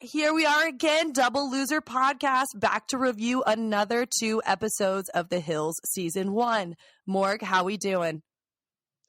Here we are again, Double Loser Podcast, back to review another 2 episodes of The Hills Season 1. Morg, how we doing?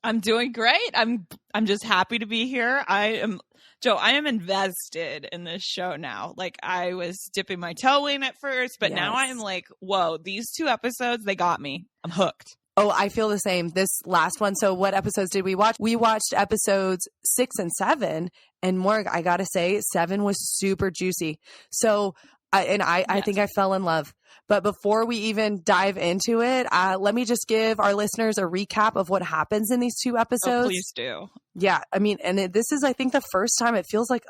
I'm doing great. I'm just happy to be here. I am invested in this show now. Like, I was dipping my toe in at first, but now I am like, whoa, these 2 episodes, they got me. I'm hooked. Oh, I feel the same. This last one. So what episodes did we watch? We watched episodes 6 and 7. And Morg, I got to say, 7 was super juicy. So, I think I fell in love. But before we even dive into it, let me just give our listeners a recap of what happens in these 2 episodes. Oh, please do. Yeah. I mean, and this is, I think, the first time it feels like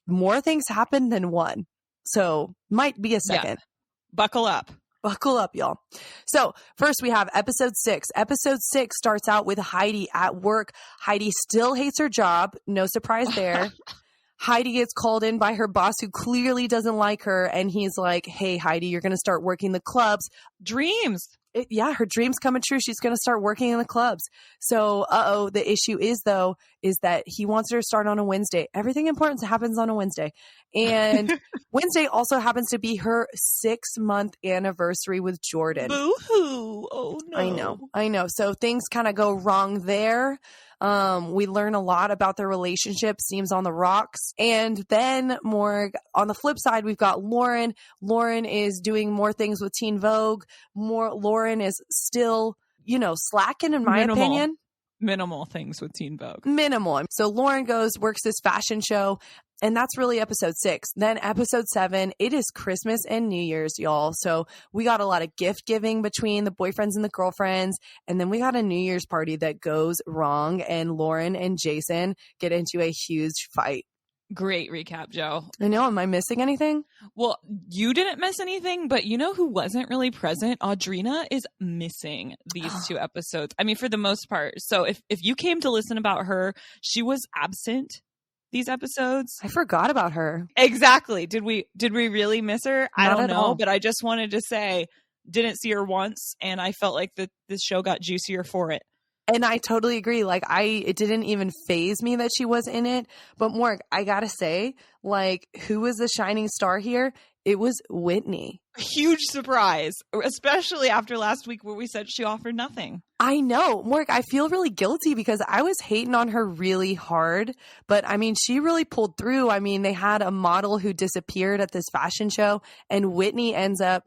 more things happen than one. So might be a second. Yeah. Buckle up. Buckle up, y'all. So first we have episode 6. Episode 6 starts out with Heidi at work. Heidi still hates her job. No surprise there. Heidi gets called in by her boss who clearly doesn't like her. And he's like, hey, Heidi, you're going to start working the clubs. Dreams. Her dream's coming true. She's going to start working in the clubs. So, the issue is that he wants her to start on a Wednesday. Everything important happens on a Wednesday. And Wednesday also happens to be her 6-month anniversary with Jordan. Boo-hoo. Oh, no. I know. So things kind of go wrong there. We learn a lot about their relationship, seems on the rocks. And then Morg, on the flip side, we've got Lauren. Lauren is doing more things with Teen Vogue. Lauren is still, slacking in my opinion. Minimal things with Teen Vogue. Minimal. So Lauren works this fashion show. And that's really episode 6. Then episode 7, it is Christmas and New Year's, y'all. So we got a lot of gift giving between the boyfriends and the girlfriends. And then we got a New Year's party that goes wrong. And Lauren and Jason get into a huge fight. Great recap, Jo. I know. Am I missing anything? Well, you didn't miss anything, but you know who wasn't really present? Audrina is missing these 2 episodes. I mean, for the most part. So if you came to listen about her, she was absent these episodes. I forgot about her. Exactly. Did we really miss her? I don't know, all. But I just wanted to say, didn't see her once, and I felt like this show got juicier for it. And I totally agree. Like, it didn't even faze me that she was in it. But Morg, I gotta say, like, who was the shining star here? It was Whitney. Huge surprise, especially after last week where we said she offered nothing. I know. Morg, I feel really guilty because I was hating on her really hard. But, I mean, she really pulled through. I mean, they had a model who disappeared at this fashion show. And Whitney ends up,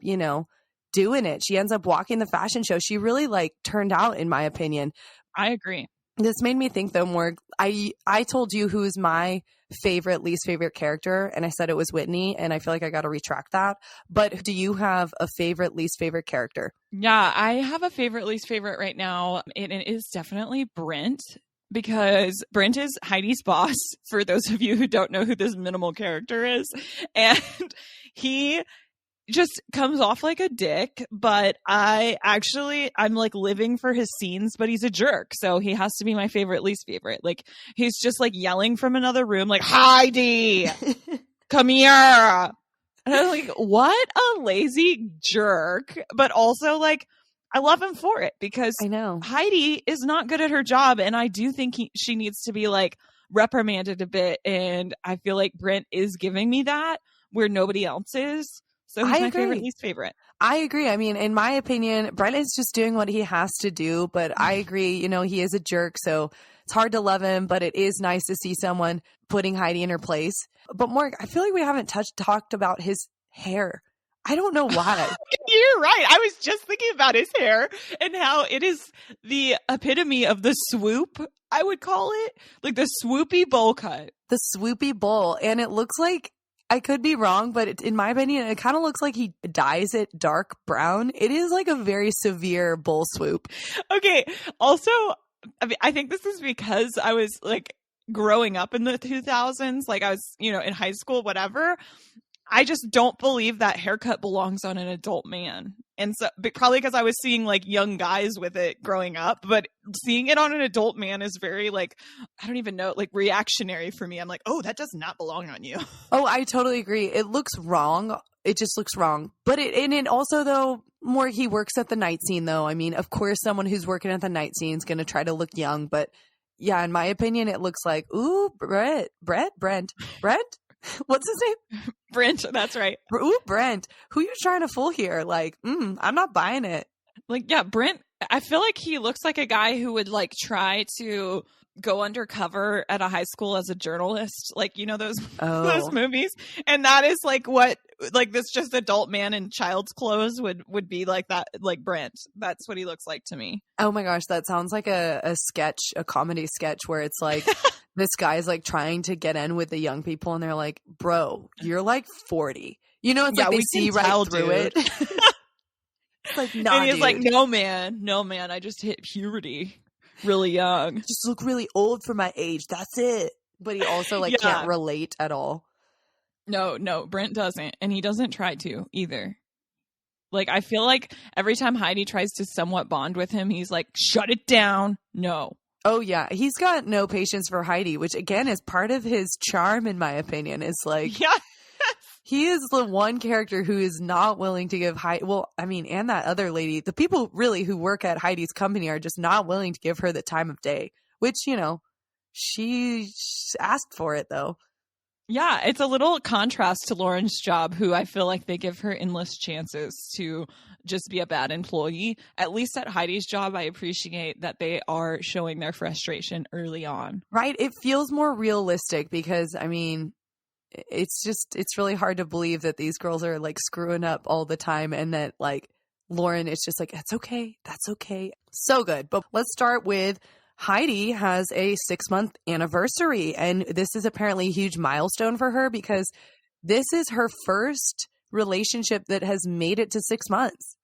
doing it. She ends up walking the fashion show. She really, turned out, in my opinion. I agree. This made me think, though, Morg. I told you who's my least favorite character, and I said it was Whitney, and I feel like I got to retract that. But do you have a least favorite character? Yeah, I have a least favorite right now, and it is definitely Brent, because Brent is Heidi's boss, for those of you who don't know who this minimal character is. And he just comes off like a dick, but I'm like living for his scenes, but he's a jerk. So he has to be my least favorite. Like, he's just like yelling from another room, like, Heidi, come here. And I'm like, what a lazy jerk. But also, like, I love him for it because I know Heidi is not good at her job. And I do think she needs to be like reprimanded a bit. And I feel like Brent is giving me that where nobody else is. So he's my least favorite. I agree. I mean, in my opinion, Brent is just doing what he has to do. But I agree, he is a jerk. So it's hard to love him. But it is nice to see someone putting Heidi in her place. But Morg, I feel like we haven't talked about his hair. I don't know why. You're right. I was just thinking about his hair and how it is the epitome of the swoop, I would call it. Like the swoopy bowl cut. The swoopy bowl. And it looks like, I could be wrong, but in my opinion, it kind of looks like he dyes it dark brown. It is like a very severe bowl swoop. Okay. Also, I mean, I think this is because I was like growing up in the 2000s, like I was, in high school, whatever. I just don't believe that haircut belongs on an adult man. And so probably because I was seeing like young guys with it growing up, but seeing it on an adult man is very like, I don't even know, like reactionary for me. I'm like, oh, that does not belong on you. Oh, I totally agree. It looks wrong. It just looks wrong. But it also, though, more he works at the night scene, though. I mean, of course, someone who's working at the night scene is going to try to look young. But yeah, in my opinion, it looks like, ooh, Brent. What's his name? Brent, that's right. Ooh, Brent. Who you trying to fool here? Like, I'm not buying it. Like, yeah, Brent, I feel like he looks like a guy who would like try to go undercover at a high school as a journalist. Like, you know, those movies. And that is like what, like this just adult man in child's clothes would be like that, like Brent. That's what he looks like to me. Oh my gosh. That sounds like a sketch, a comedy sketch where it's like, this guy's like trying to get in with the young people and they're like, bro, you're like 40. You know, it's like they see right through it. It's like, nah, and he's dude. like, no, man, I just hit puberty really young. Just look really old for my age. That's it. But he also like can't relate at all. No, Brent doesn't. And he doesn't try to either. Like, I feel like every time Heidi tries to somewhat bond with him, he's like, shut it down. No. Oh, yeah. He's got no patience for Heidi, which again is part of his charm, in my opinion. It's like, yeah. He is the one character who is not willing to give Heidi, well, I mean, and that other lady, the people really who work at Heidi's company are just not willing to give her the time of day, which, you know, she asked for it though. Yeah, it's a little contrast to Lauren's job, who I feel like they give her endless chances to just be a bad employee. At least at Heidi's job, I appreciate that they are showing their frustration early on. Right? It feels more realistic because, I mean, it's really hard to believe that these girls are like screwing up all the time and that like Lauren is just like, that's okay. So good. But let's start with Heidi has a 6-month anniversary, and this is apparently a huge milestone for her because this is her first relationship that has made it to 6 months.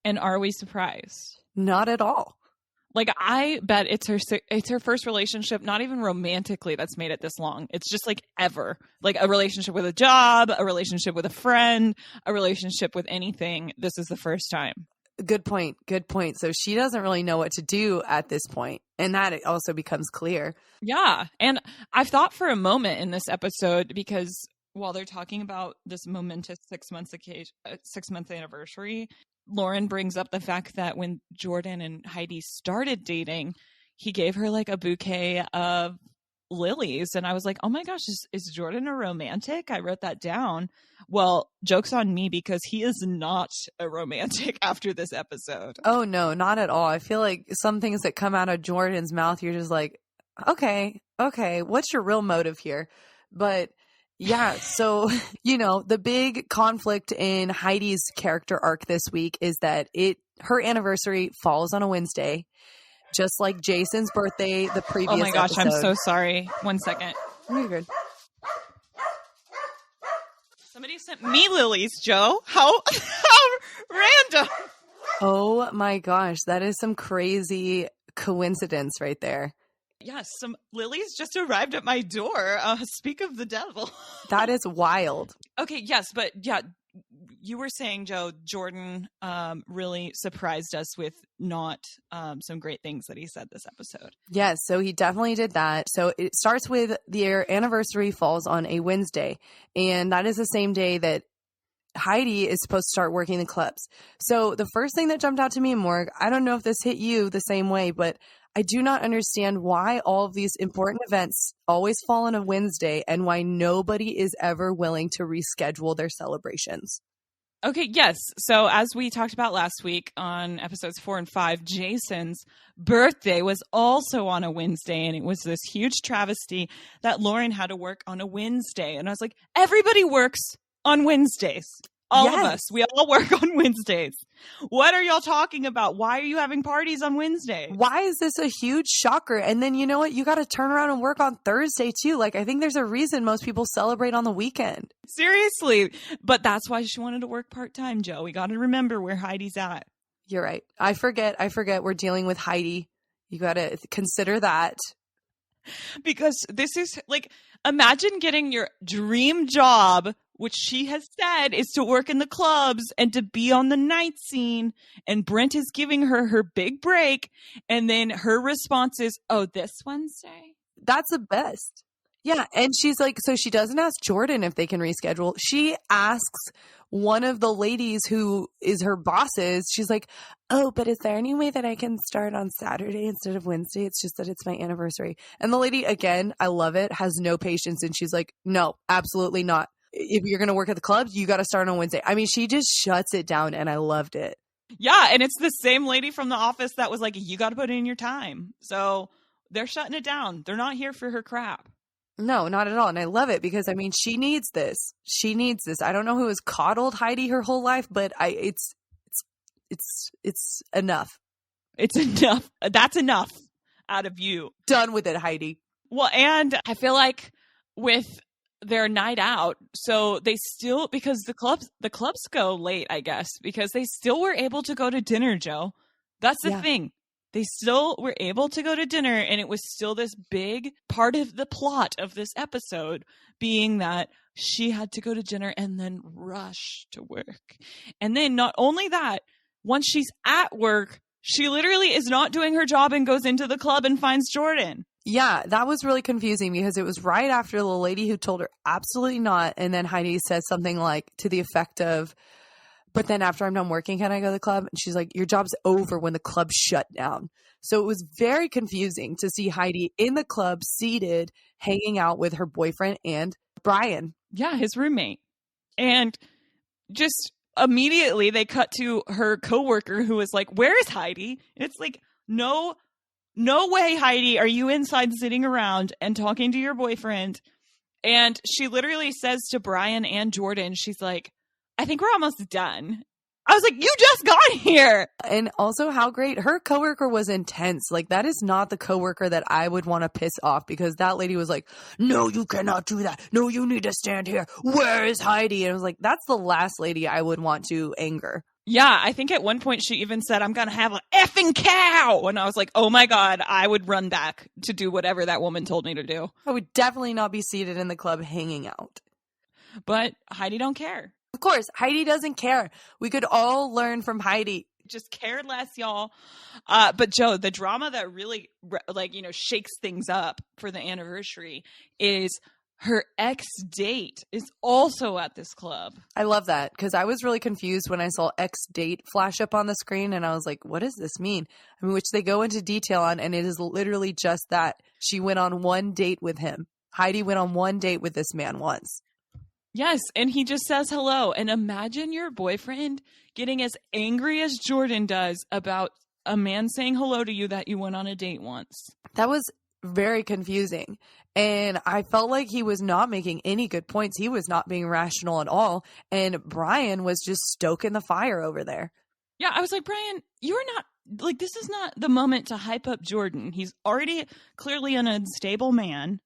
And are we surprised? Not at all. Like, I bet it's her first relationship, not even romantically, that's made it this long. It's just like ever. Like a relationship with a job, a relationship with a friend, a relationship with anything. This is the first time. Good point. So she doesn't really know what to do at this point. And that also becomes clear. Yeah. And I've thought for a moment in this episode, because while they're talking about this momentous 6-month anniversary, Lauren brings up the fact that when Jordan and Heidi started dating, he gave her like a bouquet of lilies. And I was like, oh my gosh, is Jordan a romantic? I wrote that down. Well, joke's on me because he is not a romantic after this episode. Oh, no, not at all. I feel like some things that come out of Jordan's mouth, you're just like, okay, what's your real motive here? But yeah, so, you know, the big conflict in Heidi's character arc this week is that her anniversary falls on a Wednesday, just like Jason's birthday the previous episode. Oh my gosh, I'm so sorry. 1 second. You're good. Somebody sent me lilies, Jo. How random. Oh my gosh, that is some crazy coincidence right there. Yes, some lilies just arrived at my door. Speak of the devil. That is wild. Okay, yes, but yeah, you were saying, Jo, Jordan really surprised us with not some great things that he said this episode. Yes, so he definitely did that. So it starts with their anniversary falls on a Wednesday, and that is the same day that Heidi is supposed to start working the clubs. So the first thing that jumped out to me, Morg, I don't know if this hit you the same way, but I do not understand why all of these important events always fall on a Wednesday and why nobody is ever willing to reschedule their celebrations. Okay, yes. So as we talked about last week on episodes 4 and 5, Jason's birthday was also on a Wednesday, and it was this huge travesty that Lauren had to work on a Wednesday. And I was like, everybody works on Wednesdays. All of us. We all work on Wednesdays. What are y'all talking about? Why are you having parties on Wednesday? Why is this a huge shocker? And then you know what? You got to turn around and work on Thursday too. Like, I think there's a reason most people celebrate on the weekend. Seriously. But that's why she wanted to work part-time, Jo. We got to remember where Heidi's at. You're right. I forget we're dealing with Heidi. You got to consider that. Because this is like, imagine getting your dream job, which she has said is to work in the clubs and to be on the night scene. And Brent is giving her big break. And then her response is, oh, this Wednesday? That's the best. Yeah, and she's like, so she doesn't ask Jordan if they can reschedule. She asks one of the ladies who is her bosses. She's like, oh, but is there any way that I can start on Saturday instead of Wednesday? It's just that it's my anniversary. And the lady, again, I love it, has no patience. And she's like, no, absolutely not. If you're going to work at the club, you got to start on Wednesday. I mean, she just shuts it down, and I loved it. Yeah, and it's the same lady from the office that was like, you got to put in your time. So they're shutting it down. They're not here for her crap. No, not at all. And I love it because, I mean, she needs this. She needs this. I don't know who has coddled Heidi her whole life, but it's enough. It's enough. That's enough out of you. Done with it, Heidi. Well, and I feel like with their night out, so they still, because the clubs go late, I guess, because they still were able to go to dinner, Jo. That's the thing. They still were able to go to dinner, and it was still this big part of the plot of this episode being that she had to go to dinner and then rush to work. And then not only that, once she's at work, she literally is not doing her job and goes into the club and finds Jordan. Yeah, that was really confusing because it was right after the lady who told her absolutely not. And then Heidi said something like to the effect of, but then after I'm done working, can I go to the club? And she's like, your job's over when the club shut down. So it was very confusing to see Heidi in the club seated, hanging out with her boyfriend and Brian. Yeah, his roommate. And just immediately they cut to her coworker who is like, where is Heidi? And it's like, no way, Heidi, are you inside sitting around and talking to your boyfriend? And she literally says to Brian and Jordan, she's like, I think we're almost done. I was like, you just got here. And also how great her coworker was intense. Like, that is not the coworker that I would want to piss off, because that lady was like, no, you cannot do that. No, you need to stand here. Where is Heidi? And I was like, that's the last lady I would want to anger. Yeah, I think at one point she even said, I'm going to have an effing cow. And I was like, oh my God, I would run back to do whatever that woman told me to do. I would definitely not be seated in the club hanging out. But Heidi don't care. Of course, Heidi doesn't care. We could all learn from Heidi. Just care less, y'all. But Jo, the drama that really, shakes things up for the anniversary is her ex-date is also at this club. I love that, because I was really confused when I saw ex-date flash up on the screen, and I was like, what does this mean? I mean, which they go into detail on, and it is literally just that. She went on one date with him. Heidi went on one date with this man once. Yes, and he just says hello. And imagine your boyfriend getting as angry as Jordan does about a man saying hello to you that you went on a date once. That was very confusing. And I felt like he was not making any good points. He was not being rational at all. And Brian was just stoking the fire over there. Yeah, I was like, Brian, you're not, like, this is not the moment to hype up Jordan. He's already clearly an unstable man.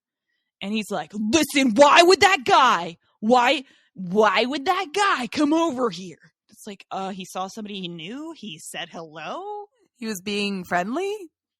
And he's like, listen, why would that guy would that guy come over here? It's like, he saw somebody he knew. He said hello. He was being friendly.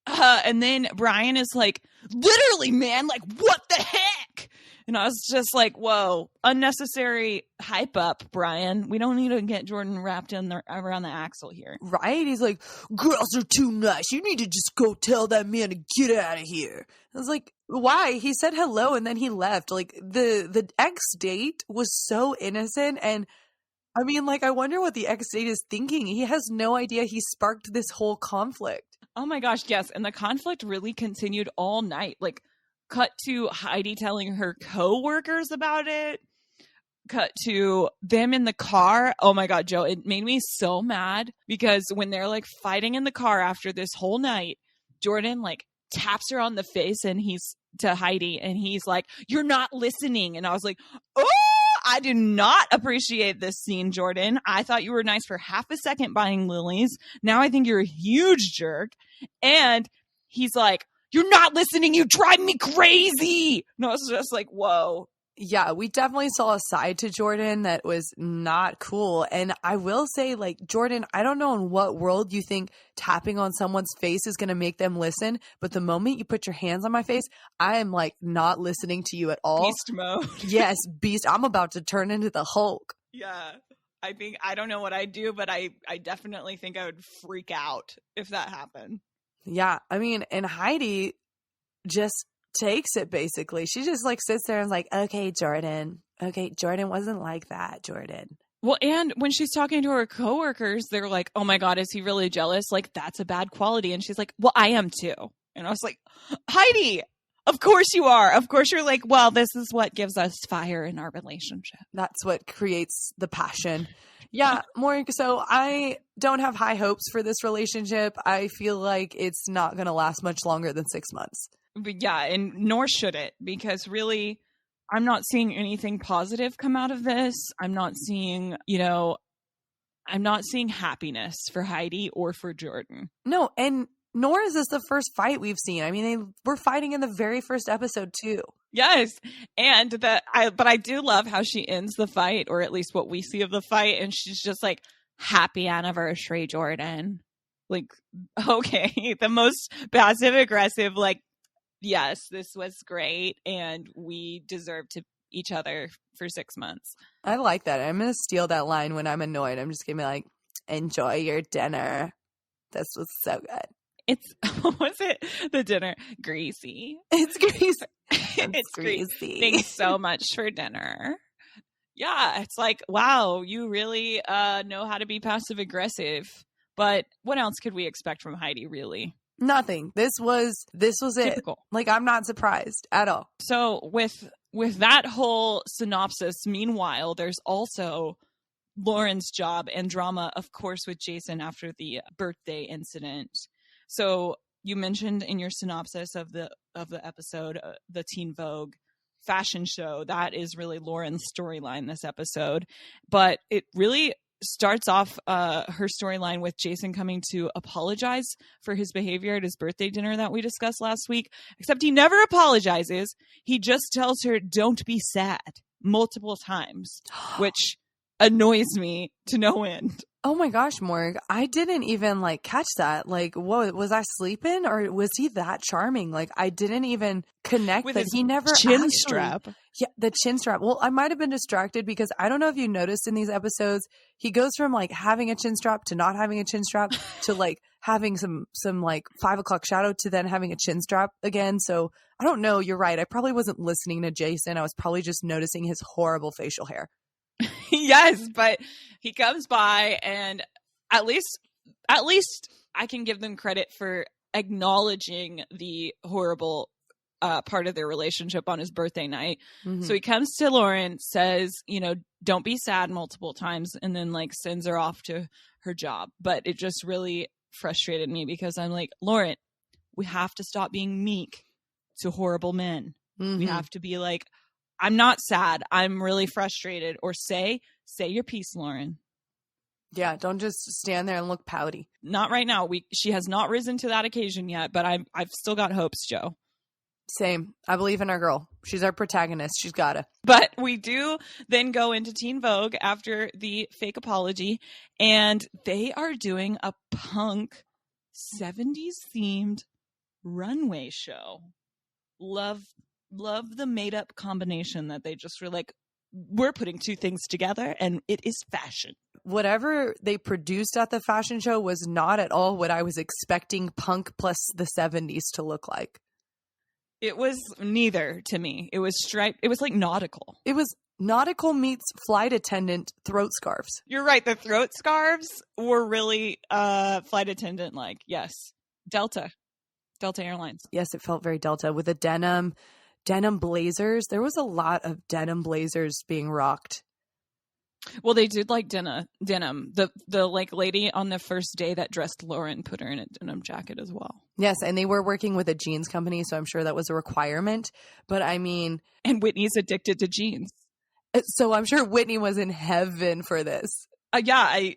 And then Brian is like, literally, man, like, what the heck? And I was just like, whoa, unnecessary hype up, Brian. We don't need to get Jordan wrapped in around the axle here. Right? He's like, girls are too nice. You need to just go tell that man to get out of here. I was like, why? He said hello and then he left. Like, the ex-date was so innocent. And I mean, like, I wonder what the ex-date is thinking. He has no idea he sparked this whole conflict. Oh my gosh, yes. And the conflict really continued all night. Like, cut to Heidi telling her coworkers about it. Cut to them in the car. Oh my God, Jo, it made me so mad because when they're like fighting in the car after this whole night, Jordan like taps her on the face and he's to Heidi and he's like, you're not listening. And I was like, oh, I do not appreciate this scene, Jordan. I thought you were nice for half a second buying lilies. Now I think you're a huge jerk. And he's like, you're not listening. You drive me crazy. And I was just like, whoa. Yeah, we definitely saw a side to Jordan that was not cool. And I will say, like, Jordan, I don't know in what world you think tapping on someone's face is going to make them listen. But the moment you put your hands on my face, I am, like, not listening to you at all. Beast mode. Yes, beast. I'm about to turn into the Hulk. Yeah. I don't know what I'd do, but I definitely think I would freak out if that happened. Yeah. I mean, and Heidi just takes it, basically. She just like sits there and is like, okay, Jordan. Okay, Jordan wasn't like that, Jordan. Well, and when she's talking to her coworkers, they're like, oh my God, is he really jealous? Like, that's a bad quality. And she's like, well, I am too. And I was like, Heidi, of course you are. Of course you're like, well, this is what gives us fire in our relationship. That's what creates the passion. Yeah, Morg. So I don't have high hopes for this relationship. I feel like it's not going to last much longer than 6 months. But yeah, and nor should it, because really, I'm not seeing anything positive come out of this. I'm not seeing, I'm not seeing happiness for Heidi or for Jordan. No, and nor is this the first fight we've seen. I mean, they were fighting in the very first episode too. Yes. And but I do love how she ends the fight, or at least what we see of the fight. And she's just like, happy anniversary, Jordan. Like, okay, the most passive aggressive, like, yes, this was great. And we deserve to each other for 6 months. I like that. I'm going to steal that line when I'm annoyed. I'm just going to be like, enjoy your dinner. This was so good. It's, what was it? The dinner? Greasy. It's greasy. It's greasy. Thanks so much for dinner. Yeah, it's like, wow, you really know how to be passive aggressive. But what else could we expect from Heidi, really? Nothing. This was Typical. It. Like, I'm not surprised at all. So with that whole synopsis, meanwhile, there's also Lauren's job and drama, of course, with Jason after the birthday incident. So you mentioned in your synopsis of the episode, the Teen Vogue fashion show. That is really Lauren's storyline this episode. But it really starts off her storyline with Jason coming to apologize for his behavior at his birthday dinner that we discussed last week. Except he never apologizes. He just tells her, don't be sad, multiple times, which annoys me to no end. Oh my gosh, Morg. I didn't even like catch that. Like, whoa, was I sleeping or was he that charming? Like, I didn't even connect with that he never chin strap. Yeah, the chin strap. Well, I might have been distracted because I don't know if you noticed in these episodes, he goes from like having a chin strap to not having a chin strap to like having some like 5 o'clock shadow to then having a chin strap again. So I don't know. You're right. I probably wasn't listening to Jason. I was probably just noticing his horrible facial hair. Yes, but he comes by, and at least I can give them credit for acknowledging the horrible part of their relationship on his birthday night. Mm-hmm. So he comes to Lauren, says, don't be sad multiple times, and then like sends her off to her job. But it just really frustrated me because I'm like, Lauren, we have to stop being meek to horrible men. Mm-hmm. We have to be like, I'm not sad. I'm really frustrated. Or say your piece, Lauren. Yeah, don't just stand there and look pouty. Not right now. She has not risen to that occasion yet, but I've still got hopes, Jo. Same. I believe in our girl. She's our protagonist. She's gotta. But we do then go into Teen Vogue after the fake apology, and they are doing a punk 70s themed runway show. Love the made up combination that they just were like, we're putting two things together and it is fashion. Whatever they produced at the fashion show was not at all what I was expecting punk plus the 70s to look like. It was neither to me. It was striped. It was like nautical. It was nautical meets flight attendant throat scarves. You're right. The throat scarves were really flight attendant like. Yes. Delta Airlines. Yes, it felt very Delta with the denim blazers. There was a lot of denim blazers being rocked. Well, they did like denim. The like lady on the first day that dressed Lauren put her in a denim jacket as well. Yes, and they were working with a jeans company, so I'm sure that was a requirement. But I mean, and Whitney's addicted to jeans, so I'm sure Whitney was in heaven for this. I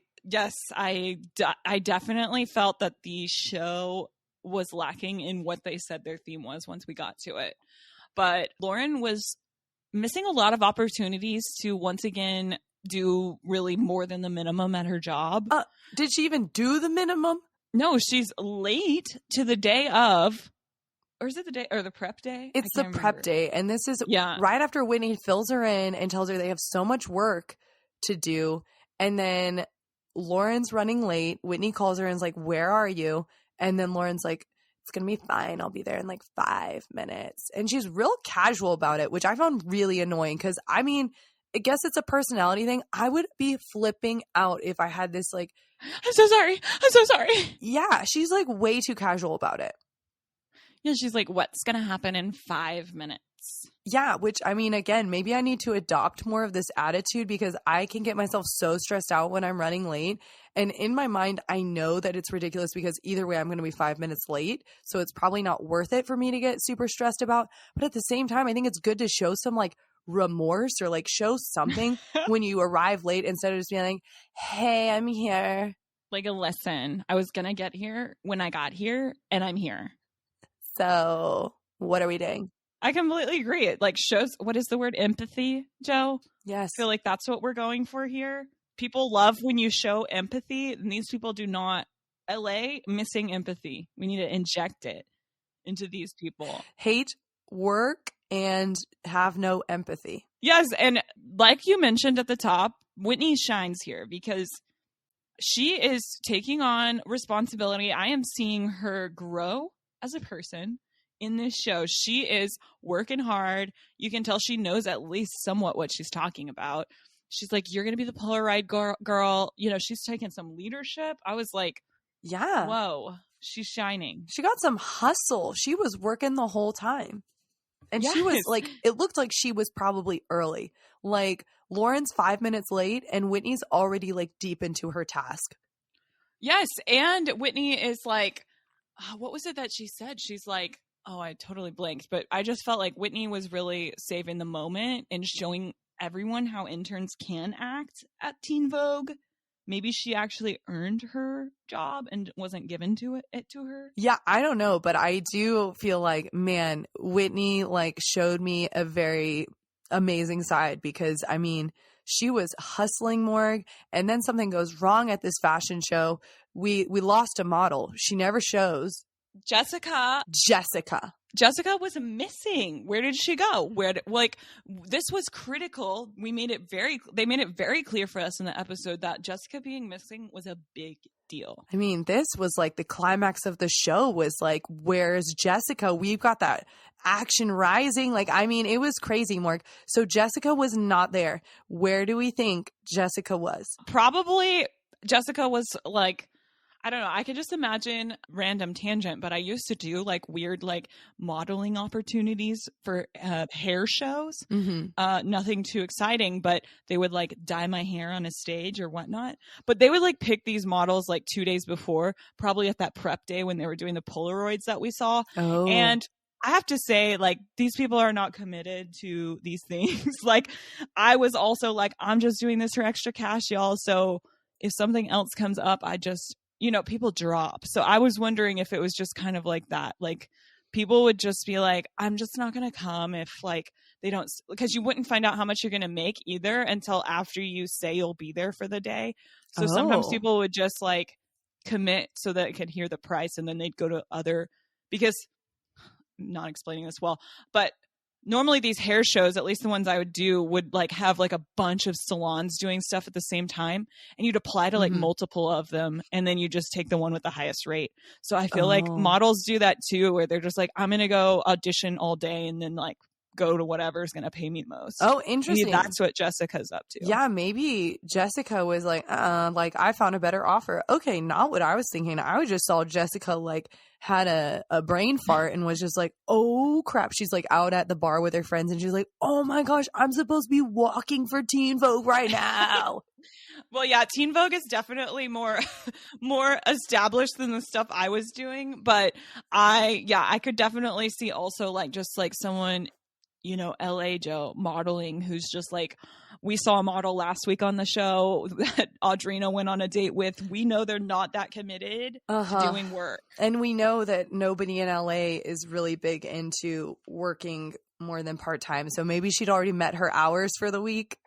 definitely felt that the show was lacking in what they said their theme was once we got to it. But Lauren was missing a lot of opportunities to once again do really more than the minimum at her job. Did she even do the minimum? No, she's late to the day of, or is it the day or the prep day? It's the prep day. And this is right after Whitney fills her in and tells her they have so much work to do. And then Lauren's running late. Whitney calls her and is like, where are you? And then Lauren's like, it's going to be fine. I'll be there in like 5 minutes. And she's real casual about it, which I found really annoying because, I mean, I guess it's a personality thing. I would be flipping out if I had this like, I'm so sorry. I'm so sorry. Yeah, she's like way too casual about it. Yeah, she's like, what's going to happen in 5 minutes? Yeah, which, I mean, again, maybe I need to adopt more of this attitude because I can get myself so stressed out when I'm running late. And in my mind, I know that it's ridiculous because either way, I'm going to be 5 minutes late. So it's probably not worth it for me to get super stressed about. But at the same time, I think it's good to show some like remorse or like show something when you arrive late instead of just being like, hey, I'm here. Like a lesson. I was going to get here when I got here and I'm here. So what are we doing? I completely agree. It like shows, what is the word? Empathy, Jo? Yes. I feel like that's what we're going for here. People love when you show empathy, and these people do not. LA, missing empathy. We need to inject it into these people. Hate work and have no empathy. Yes, and like you mentioned at the top, Whitney shines here because she is taking on responsibility. I am seeing her grow as a person in this show. She is working hard. You can tell she knows at least somewhat what she's talking about. She's like, you're going to be the Polaroid girl. You know, she's taking some leadership. I was like, yeah, whoa, she's shining. She got some hustle. She was working the whole time. And Yes. She was like, it looked like she was probably early. Like Lauren's 5 minutes late and Whitney's already like deep into her task. Yes. And Whitney is like, what was it that she said? She's like, oh, I totally blanked. But I just felt like Whitney was really saving the moment and showing everyone how interns can act at Teen Vogue. Maybe she actually earned her job and wasn't given it to her. Yeah, I don't know, but I do feel like, man, Whitney like showed me a very amazing side because, I mean, she was hustling Morg, and then something goes wrong at this fashion show. We lost a model. She never shows. Jessica Was missing. Where did she go? This was critical. They made it very clear for us in the episode that Jessica being missing was a big deal. I mean, this was like the climax of the show was like, where's Jessica? We've got that action rising. Like, I mean, it was crazy, Morg. So Jessica was not there. Where do we think Jessica was? Probably Jessica was like, I don't know. I could just imagine random tangent, but I used to do like weird like modeling opportunities for hair shows. Mm-hmm. Nothing too exciting, but they would like dye my hair on a stage or whatnot. But they would like pick these models like 2 days before, probably at that prep day when they were doing the Polaroids that we saw. Oh. And I have to say, like, these people are not committed to these things. Like, I was also like, I'm just doing this for extra cash, y'all. So if something else comes up, I just... You know, people drop. So I was wondering if it was just kind of like that. Like people would just be like, I'm just not going to come if like they don't, because you wouldn't find out how much you're going to make either until after you say you'll be there for the day. So sometimes people would just like commit so that it could hear the price and then they'd go to other, because I'm not explaining this well, but normally these hair shows, at least the ones I would do, would like have like a bunch of salons doing stuff at the same time, and you'd apply to like multiple of them, and then you just take the one with the highest rate. So I feel like models do that too, where they're just like, I'm going to go audition all day and then like go to whatever's going to pay me the most. Oh, interesting. Maybe that's what Jessica's up to. Yeah, maybe Jessica was like I found a better offer. Okay, not what I was thinking. I just saw Jessica like had a brain fart and was just like, oh crap. She's like out at the bar with her friends and she's like, oh my gosh, I'm supposed to be walking for Teen Vogue right now. Well, yeah, Teen Vogue is definitely more established than the stuff I was doing, but I could definitely see also like just like someone, you know, LA Jo modeling who's just like, we saw a model last week on the show that Audrina went on a date with. We know they're not that committed to doing work. And we know that nobody in LA is really big into working more than part-time. So maybe she'd already met her hours for the week.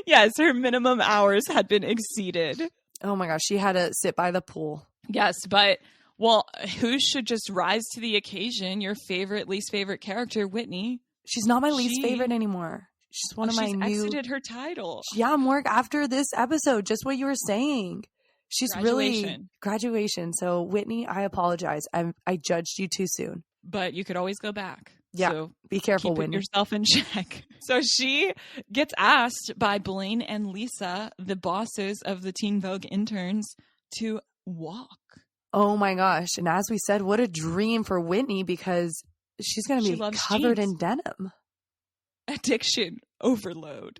Yes, her minimum hours had been exceeded. Oh my gosh, she had to sit by the pool. Yes, but well, who should just rise to the occasion? Your least favorite character, Whitney. She's not my least favorite anymore. She's one of my new... She's exited her title. Yeah, Morg, after this episode, just what you were saying. She's really graduation. So Whitney, I apologize. I judged you too soon. But you could always go back. Yeah, so be careful, keep Whitney. yourself in check. So she gets asked by Blaine and Lisa, the bosses of the Teen Vogue interns, to walk. Oh my gosh. And as we said, what a dream for Whitney, because she's going to be covered in denim. Addiction overload.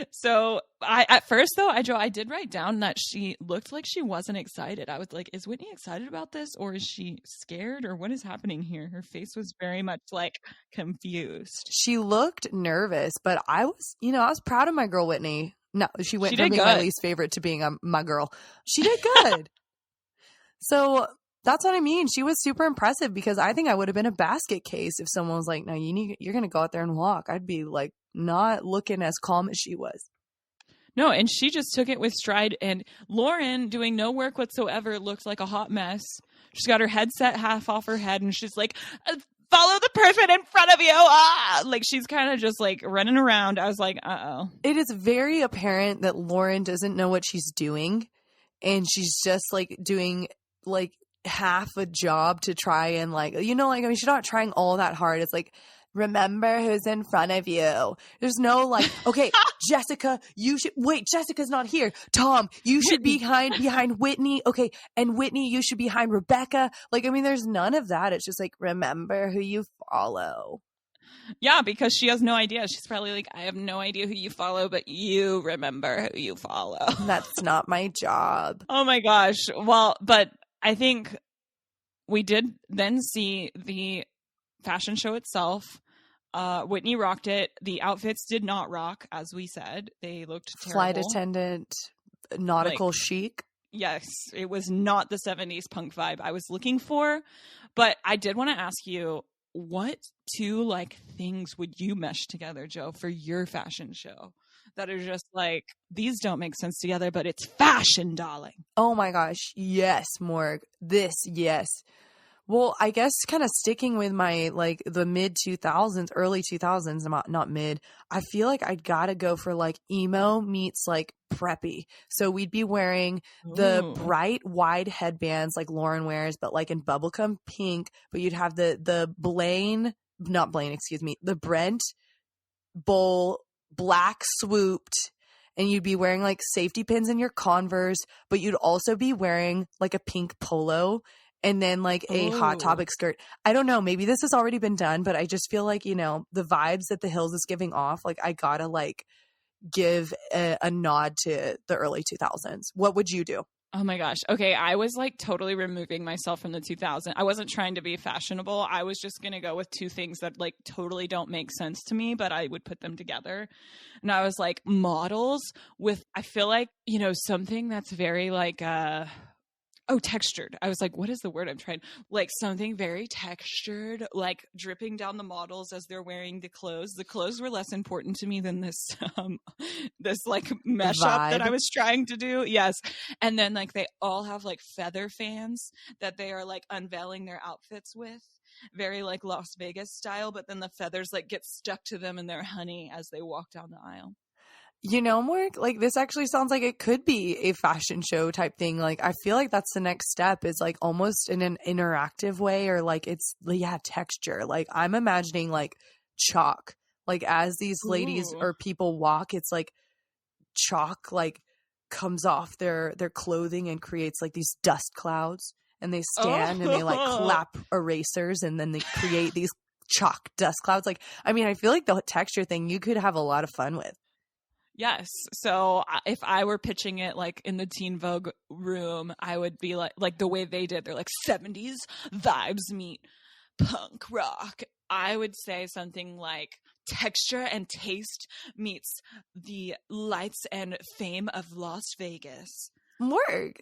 So at first though, I did write down that she looked like she wasn't excited. I was like, is Whitney excited about this, or is she scared, or what is happening here? Her face was very much like confused. She looked nervous, but I was proud of my girl Whitney. No, she went from being my least favorite to being my girl. She did good. So that's what I mean. She was super impressive, because I think I would have been a basket case if someone was like, no, you're going to go out there and walk. I'd be like not looking as calm as she was. No, and she just took it with stride. And Lauren, doing no work whatsoever, looked like a hot mess. She's got her headset half off her head, and she's like, follow the person in front of you. Ah! Like, she's kind of just like running around. I was like, uh-oh. It is very apparent that Lauren doesn't know what she's doing, and she's just like doing like half a job to try and she's not trying all that hard. It's like, remember who's in front of you. There's no like, okay, Jessica, Jessica's not here. Tom, you should be behind Whitney. Okay, and Whitney, you should be behind Rebecca. Like, I mean, there's none of that. It's just like, remember who you follow. Yeah, because she has no idea. She's probably like, I have no idea who you follow, but you remember who you follow. That's not my job. Oh my gosh. Well, but I think we did then see the fashion show itself. Whitney rocked it. The outfits did not rock, as we said. They looked terrible. Flight attendant, nautical chic. Yes, it was not the 70s punk vibe I was looking for. But I did want to ask you, what two things would you mesh together, Jo, for your fashion show that are just like, these don't make sense together, but it's fashion, darling? Oh my gosh, yes, Morg. Yes. Well, I guess kind of sticking with my the mid 2000s, early 2000s, not mid. I feel like I'd gotta go for emo meets preppy. So we'd be wearing the bright wide headbands like Lauren wears, but in bubblegum pink. But you'd have the the Brent bowl black swooped. And you'd be wearing safety pins in your Converse, but you'd also be wearing a pink polo. And then a Hot Topic skirt. I don't know. Maybe this has already been done, but I just feel the vibes that the Hills is giving off, I gotta give a nod to the early 2000s. What would you do? Oh my gosh. Okay. I was totally removing myself from the 2000s. I wasn't trying to be fashionable. I was just going to go with two things that totally don't make sense to me, but I would put them together. And I was models with, I feel something that's very textured. I was like, what is the word I'm trying? Something very textured, dripping down the models as they're wearing the clothes. The clothes were less important to me than this mesh up that I was trying to do. Yes. And then they all have feather fans that they are unveiling their outfits with. Very Las Vegas style, but then the feathers get stuck to them in their honey as they walk down the aisle. Morg, this actually sounds like it could be a fashion show type thing. I feel that's the next step is almost in an interactive way, or it's, texture. I'm imagining chalk, as these ladies or people walk, it's chalk, comes off their clothing and creates these dust clouds, and they stand and they clap erasers, and then they create these chalk dust clouds. I mean, I feel the texture thing you could have a lot of fun with. Yes. So if I were pitching it in the Teen Vogue room, I would be like the way they did. They're 70s vibes meet punk rock. I would say something texture and taste meets the lights and fame of Las Vegas. Morg,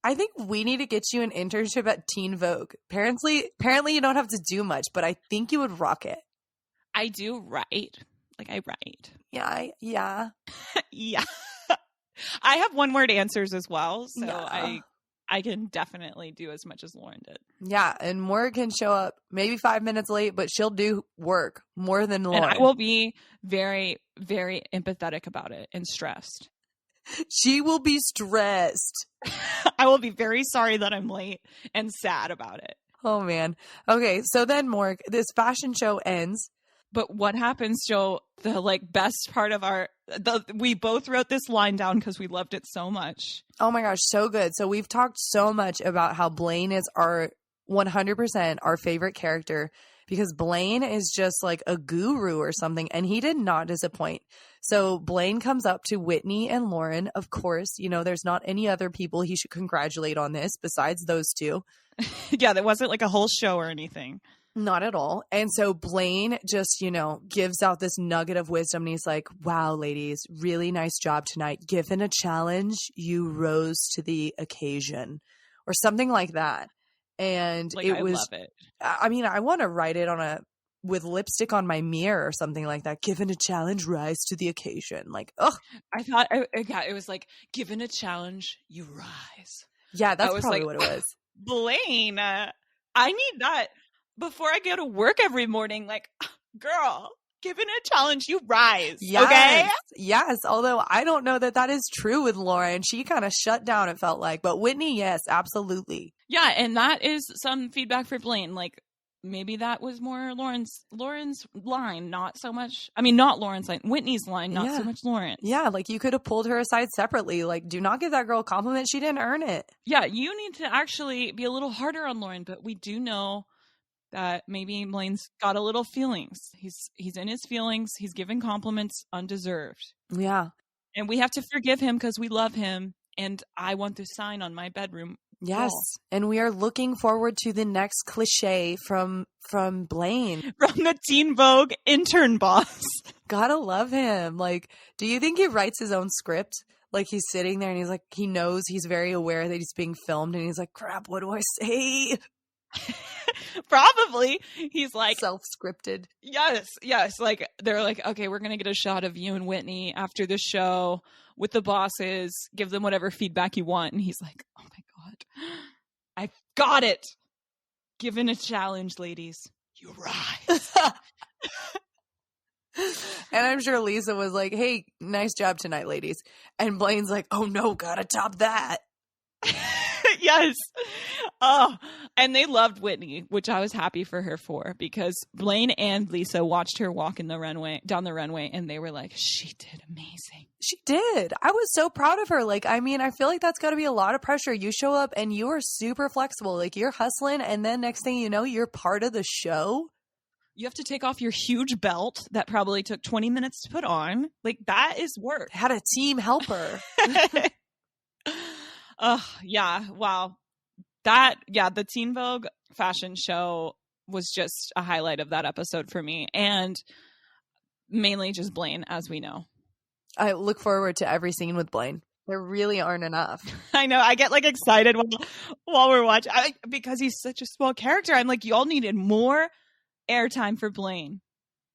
I think we need to get you an internship at Teen Vogue. Apparently you don't have to do much, but I think you would rock it. I do write. I write. Yeah. Yeah. I have one-word answers as well, so yeah. I can definitely do as much as Lauren did. Yeah, and Morg can show up maybe 5 minutes late, but she'll do work more than Lauren. And I will be very, very empathetic about it and stressed. She will be stressed. I will be very sorry that I'm late and sad about it. Oh, man. Okay, so then, Morg, this fashion show ends. But what happens, Joe, the best part of we both wrote this line down because we loved it so much. Oh my gosh, so good. So we've talked so much about how Blaine is our 100% our favorite character because Blaine is just like a guru or something, and he did not disappoint. So Blaine comes up to Whitney and Lauren. Of course, there's not any other people he should congratulate on this besides those two. Yeah, there wasn't like a whole show or anything. Not at all. And so Blaine just, gives out this nugget of wisdom. And he's like, wow, ladies, really nice job tonight. Given a challenge, you rose to the occasion or something like that. And I love it. I mean, I want to write it with lipstick on my mirror or something like that. Given a challenge, rise to the occasion. Like, ugh. I thought, it was like, given a challenge, you rise. Yeah, that's probably what it was. Blaine, I need that. Before I go to work every morning, like, girl, given a challenge, you rise. Yes, okay? Yes. Although I don't know that is true with Lauren. She kind of shut down, it felt like. But Whitney, yes, absolutely. Yeah. And that is some feedback for Blaine. Like, maybe that was more Lauren's line, not so much. I mean, not Lauren's line, Whitney's line, not so much Lauren's. Yeah. Like, you could have pulled her aside separately. Like, do not give that girl a compliment. She didn't earn it. Yeah. You need to actually be a little harder on Lauren. But we do know that maybe Blaine's got a little feelings. He's in his feelings. He's giving compliments undeserved. Yeah. And we have to forgive him because we love him. And I want the sign on my bedroom. Yes. wall. And we are looking forward to the next cliche from Blaine. From the Teen Vogue intern boss. Gotta love him. Like, do you think he writes his own script? Like, he's sitting there and he's like, he knows, he's very aware that he's being filmed and he's like, crap, what do I say? Probably. He's like self-scripted. Yes. Like, they're like, okay, we're gonna get a shot of you and Whitney after the show with the bosses, give them whatever feedback you want. And he's like, oh my god, I got it. Given a challenge, ladies, you rise. And I'm sure Lisa was like, hey, nice job tonight, ladies. And Blaine's like, oh no, gotta top that. Yes. Oh, and they loved Whitney, which I was happy for her for, because Blaine and Lisa watched her walk down the runway, and they were like, she did amazing. She did. I was so proud of her. Like, I mean, I feel like that's got to be a lot of pressure. You show up and you are super flexible. Like, you're hustling, and then next thing you know, you're part of the show. You have to take off your huge belt that probably took 20 minutes to put on. Like, that is work. Had a team helper. Oh, yeah. Wow. The Teen Vogue fashion show was just a highlight of that episode for me. And mainly just Blaine, as we know. I look forward to every scene with Blaine. There really aren't enough. I know. I get like excited while we're watching because he's such a small character. I'm like, y'all needed more airtime for Blaine.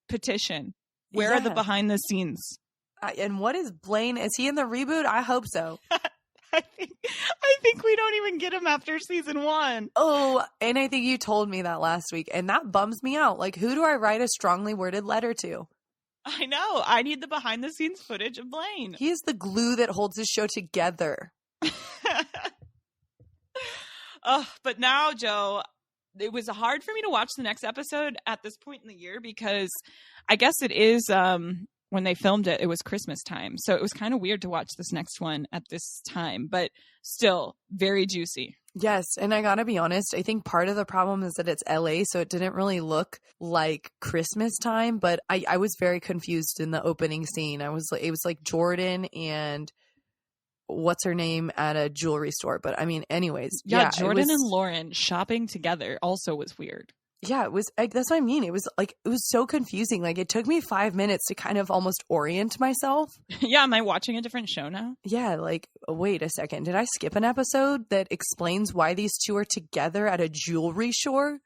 Petition. Where are the behind the scenes? And what is Blaine? Is he in the reboot? I hope so. I think we don't even get him after season 1. Oh, and I think you told me that last week, and that bums me out. Like, who do I write a strongly worded letter to? I know. I need the behind the scenes footage of Blaine. He is the glue that holds this show together. Oh, but now, Joe, it was hard for me to watch the next episode at this point in the year because I guess it is when they filmed it was Christmas time. So it was kind of weird to watch this next one at this time, but still very juicy. Yes. And I gotta be honest, I think part of the problem is that it's LA, so it didn't really look like Christmas time, but I was very confused in the opening scene. It was like Jordan and what's her name at a jewelry store. But I mean, anyways. Yeah, Jordan and Lauren shopping together also was weird. Yeah, it was that's what I mean. It was so confusing. Like, it took me 5 minutes to kind of almost orient myself. Yeah, am I watching a different show now? Yeah, like, wait a second. Did I skip an episode that explains why these two are together at a jewelry store?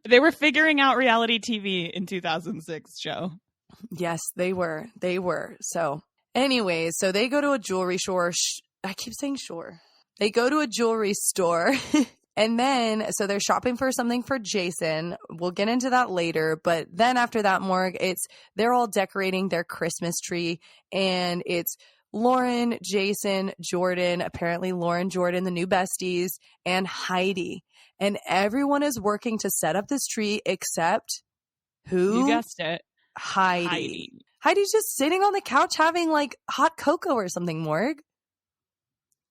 They were figuring out reality TV in 2006, Joe. Yes, they were. So, anyways, so they go to a jewelry store. I keep saying shore. They go to a jewelry store. And then, so they're shopping for something for Jason. We'll get into that later. But then after that, Morg, they're all decorating their Christmas tree. And it's Lauren, Jason, Jordan, apparently Lauren, Jordan, the new besties, and Heidi. And everyone is working to set up this tree except who? You guessed it. Heidi. Heidi's just sitting on the couch having like hot cocoa or something, Morg.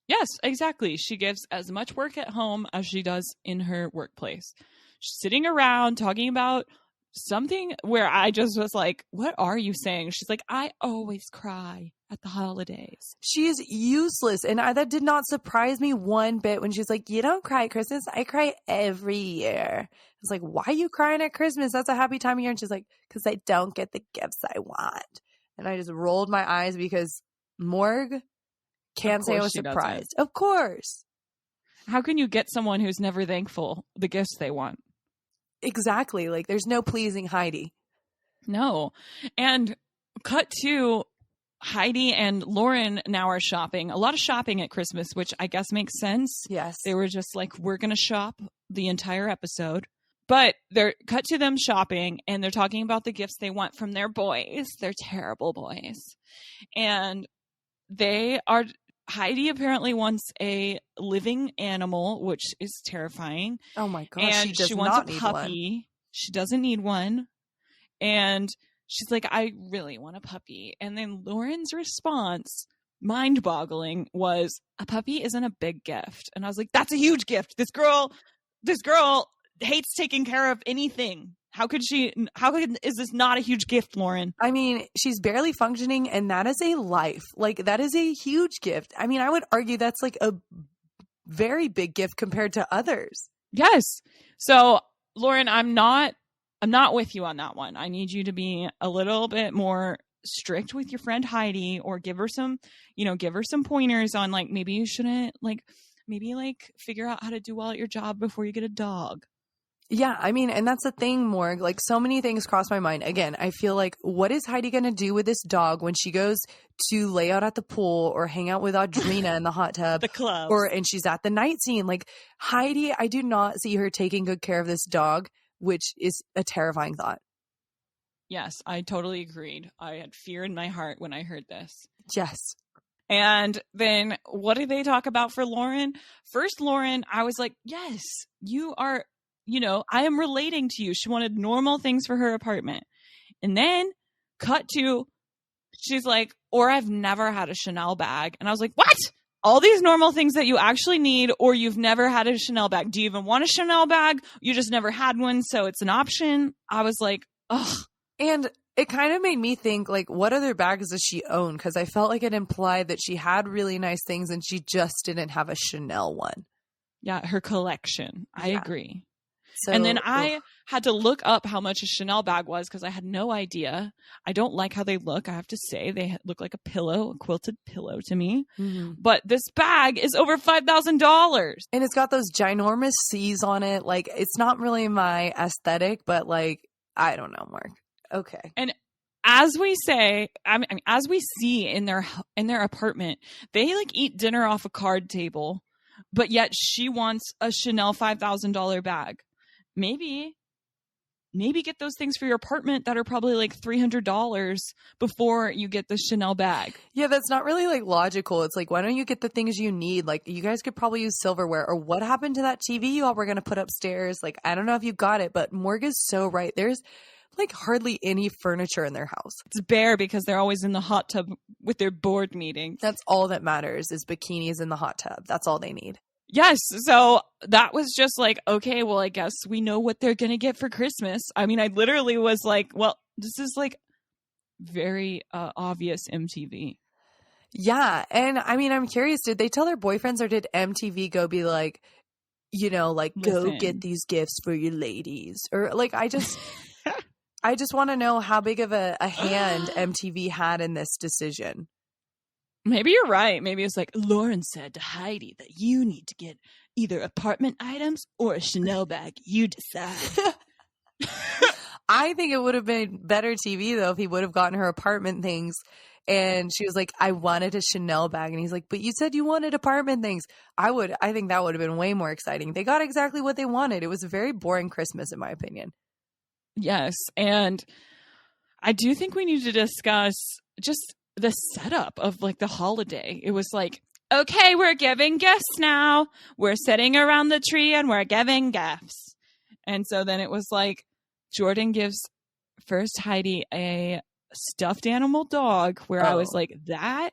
Yes, exactly. She gives as much work at home as she does in her workplace. She's sitting around talking about something where I just was like, what are you saying? She's like, I always cry at the holidays. She is useless. And that did not surprise me one bit when she's like, you don't cry at Christmas. I cry every year. I was like, why are you crying at Christmas? That's a happy time of year. And she's like, because I don't get the gifts I want. And I just rolled my eyes because Morg can't say I was surprised. Of course. How can you get someone who's never thankful the gifts they want? Exactly. Like, there's no pleasing Heidi. No. And cut to Heidi and Lauren now are shopping. A lot of shopping at Christmas, which I guess makes sense. Yes. They were just like, we're going to shop the entire episode. But they're cut to them shopping, and they're talking about the gifts they want from their boys. They're terrible boys. And Heidi apparently wants a living animal, which is terrifying. Oh my gosh, and she wants a puppy. One. She doesn't need one. And she's like, I really want a puppy. And then Lauren's response, mind-boggling, was, a puppy isn't a big gift. And I was like, that's a huge gift. This girl hates taking care of anything. Is this not a huge gift, Lauren? I mean, she's barely functioning, and that is a life. Like, that is a huge gift. I mean, I would argue that's like a very big gift compared to others. Yes. So, Lauren, I'm not with you on that one. I need you to be a little bit more strict with your friend Heidi, or give her some pointers on, like, maybe you shouldn't, like, figure out how to do well at your job before you get a dog. Yeah, I mean, and that's the thing, Morg. Like, so many things cross my mind. Again, I feel like, what is Heidi going to do with this dog when she goes to lay out at the pool or hang out with Audrina in the hot tub? The club. And she's at the night scene. Like, Heidi, I do not see her taking good care of this dog, which is a terrifying thought. Yes, I totally agreed. I had fear in my heart when I heard this. Yes. And then what did they talk about for Lauren? First, Lauren, I was like, yes, you are... I am relating to you. She wanted normal things for her apartment. And then cut to, she's like, or I've never had a Chanel bag. And I was like, what? All these normal things that you actually need, or you've never had a Chanel bag. Do you even want a Chanel bag? You just never had one, so it's an option. I was like, ugh. And it kind of made me think, like, what other bags does she own? Because I felt like it implied that she had really nice things and she just didn't have a Chanel one. Yeah, her collection. I agree. So, and then I had to look up how much a Chanel bag was because I had no idea. I don't like how they look. I have to say they look like a quilted pillow to me. Mm-hmm. But this bag is over $5,000. And it's got those ginormous C's on it. Like, it's not really my aesthetic, but like, I don't know, Mark. Okay. And as we say, as we see in their apartment, they like eat dinner off a card table, but yet she wants a Chanel $5,000 bag. Maybe get those things for your apartment that are probably like $300 before you get the Chanel bag. Yeah, that's not really like logical. It's like, why don't you get the things you need? Like, you guys could probably use silverware. Or what happened to that TV you all were going to put upstairs? Like, I don't know if you got it, but Morg is so right. There's like hardly any furniture in their house. It's bare because they're always in the hot tub with their board meetings. That's all that matters is bikinis in the hot tub. That's all they need. Yes. So that was just like, okay, well, I guess we know what they're going to get for Christmas. I mean, I literally was like, well, this is like very obvious MTV. Yeah. And I mean, I'm curious, did they tell their boyfriends or did MTV go be like, like, listen, go get these gifts for your ladies? Or like, I just want to know how big of a hand MTV had in this decision. Maybe you're right. Maybe it's like, Lauren said to Heidi that you need to get either apartment items or a Chanel bag. You decide. I think it would have been better TV though if he would have gotten her apartment things. And she was like, I wanted a Chanel bag. And he's like, but you said you wanted apartment things. I think that would have been way more exciting. They got exactly what they wanted. It was a very boring Christmas, in my opinion. Yes. And I do think we need to discuss just the setup of like the holiday. It was like, okay, we're giving gifts now. We're sitting around the tree and we're giving gifts. And so then it was like Jordan gives first Heidi a stuffed animal dog where I was like, that,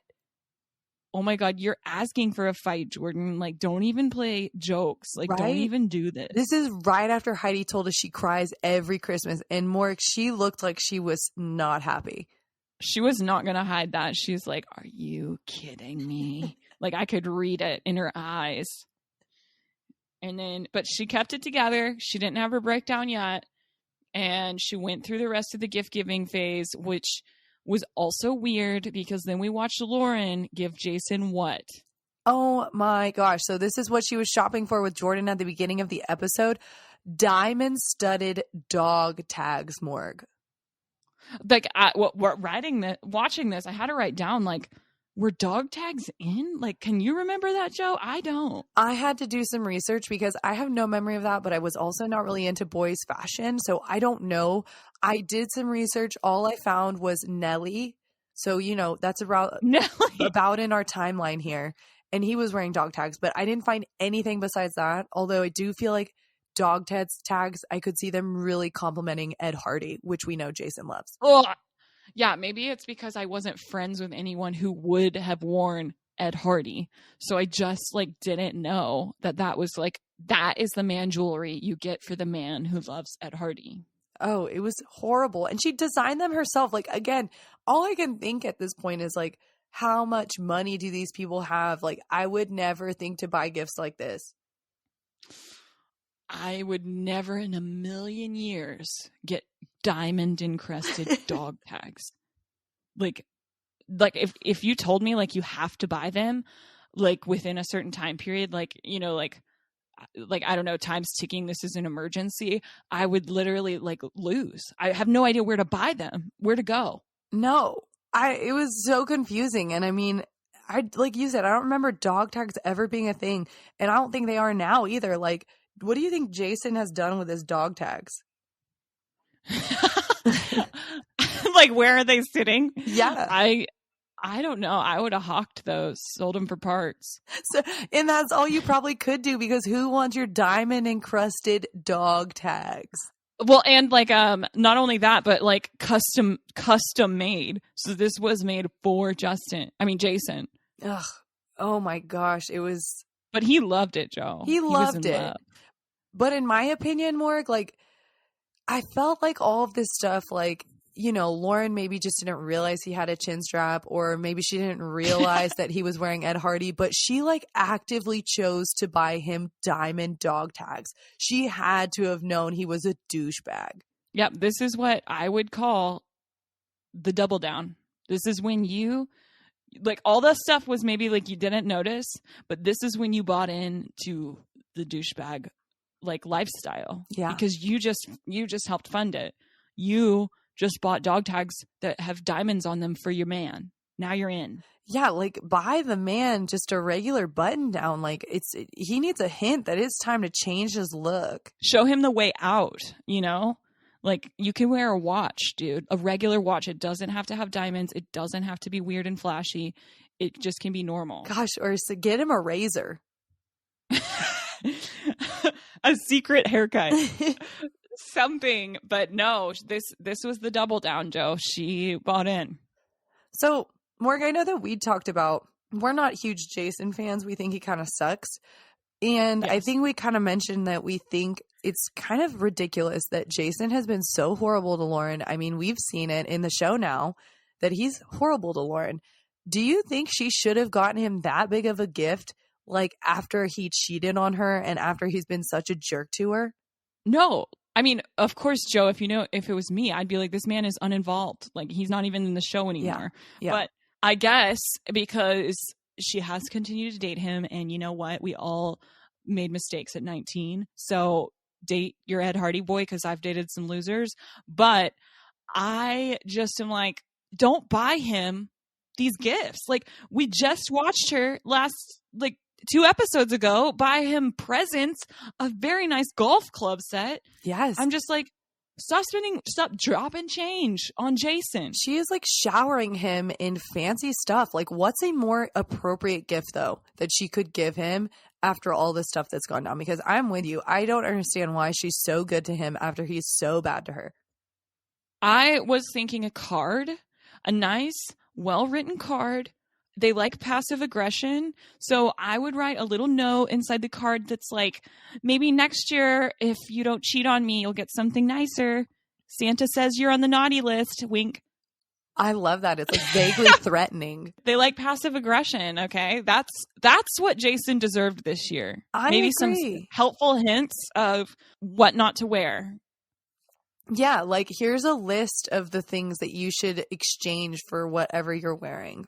oh my God, you're asking for a fight, Jordan. Like, don't even play jokes. Like, right? Don't even do this. This is right after Heidi told us she cries every Christmas. And Morg, she looked like she was not happy. She was not going to hide that. She's like, are you kidding me? Like, I could read it in her eyes. And then, but she kept it together. She didn't have her breakdown yet. And she went through the rest of the gift giving phase, which was also weird because then we watched Lauren give Jason what? Oh my gosh. So this is what she was shopping for with Jordan at the beginning of the episode. Diamond studded dog tags, Morg. Like, watching this, I had to write down, like, were dog tags in? Like, can you remember that, Jo? I don't. I had to do some research because I have no memory of that, but I was also not really into boys fashion, so I don't know. I did some research. All I found was Nelly. So, you know, that's about in our timeline here. And he was wearing dog tags, but I didn't find anything besides that. Although I do feel like dog tags, I could see them really complimenting Ed Hardy, which we know Jason loves. Oh, yeah, maybe it's because I wasn't friends with anyone who would have worn Ed Hardy. So I just like didn't know that was like, that is the man jewelry you get for the man who loves Ed Hardy. Oh, it was horrible. And she designed them herself. Like, again, all I can think at this point is like, how much money do these people have? Like, I would never think to buy gifts like this. I would never in a million years get diamond encrusted dog tags. Like if you told me like you have to buy them like within a certain time period, like, you know, like I don't know, time's ticking, this is an emergency, I would literally like lose. I have no idea where to buy them, where to go. No, it was so confusing. And I mean, like you said, I don't remember dog tags ever being a thing, and I don't think they are now either. Like, what do you think Jason has done with his dog tags? Like, where are they sitting? Yeah. I don't know. I would have hawked those, sold them for parts. So, and that's all you probably could do, because who wants your diamond encrusted dog tags? Well, and like not only that, but like custom made. So this was made for Jason. Ugh. Oh my gosh, it was. But he loved it, Jo. He loved it. Love. But in my opinion, Morg, like, I felt like all of this stuff, like, you know, Lauren maybe just didn't realize he had a chin strap, or maybe she didn't realize that he was wearing Ed Hardy, but she like actively chose to buy him diamond dog tags. She had to have known he was a douchebag. Yep. This is what I would call the double down. This is when you, like, all the stuff was maybe like you didn't notice, but this is when you bought into the douchebag like lifestyle. Yeah. Because you just helped fund it. You just bought dog tags that have diamonds on them for your man. Now you're in. Yeah, like, buy the man just a regular button down. Like, he needs a hint that it's time to change his look. Show him the way out, you know? Like, you can wear a watch, dude. A regular watch. It doesn't have to have diamonds. It doesn't have to be weird and flashy. It just can be normal. Gosh, or so get him a razor. A secret haircut. Something. But no, this was the double down, Jo. She bought in. So, Morg, I know that we talked about, we're not huge Jason fans. We think he kind of sucks. And yes. I think we kind of mentioned that we think it's kind of ridiculous that Jason has been so horrible to Lauren. I mean, we've seen it in the show now that he's horrible to Lauren. Do you think she should have gotten him that big of a gift, like, after he cheated on her and after he's been such a jerk to her? No. I mean, of course, Jo, if it was me, I'd be like, this man is uninvolved. Like, he's not even in the show anymore. Yeah. But I guess because she has continued to date him, and you know what? We all made mistakes at 19. So date your Ed Hardy boy because I've dated some losers. But I just am like, don't buy him these gifts. Like, we just watched her last, like, 2 episodes ago buy him presents, a very nice golf club set. Yes. I'm just like, stop dropping change on Jason. She is like showering him in fancy stuff. Like, what's a more appropriate gift though that she could give him after all this stuff that's gone down? Because I'm with you. I don't understand why she's so good to him after he's so bad to her. I was thinking a card, a nice, well-written card. They like passive aggression. So I would write a little note inside the card that's like, maybe next year, if you don't cheat on me, you'll get something nicer. Santa says you're on the naughty list. Wink. I love that. It's like vaguely threatening. They like passive aggression. Okay. That's what Jason deserved this year. Maybe agree. Some helpful hints of what not to wear. Yeah. Like, here's a list of the things that you should exchange for whatever you're wearing.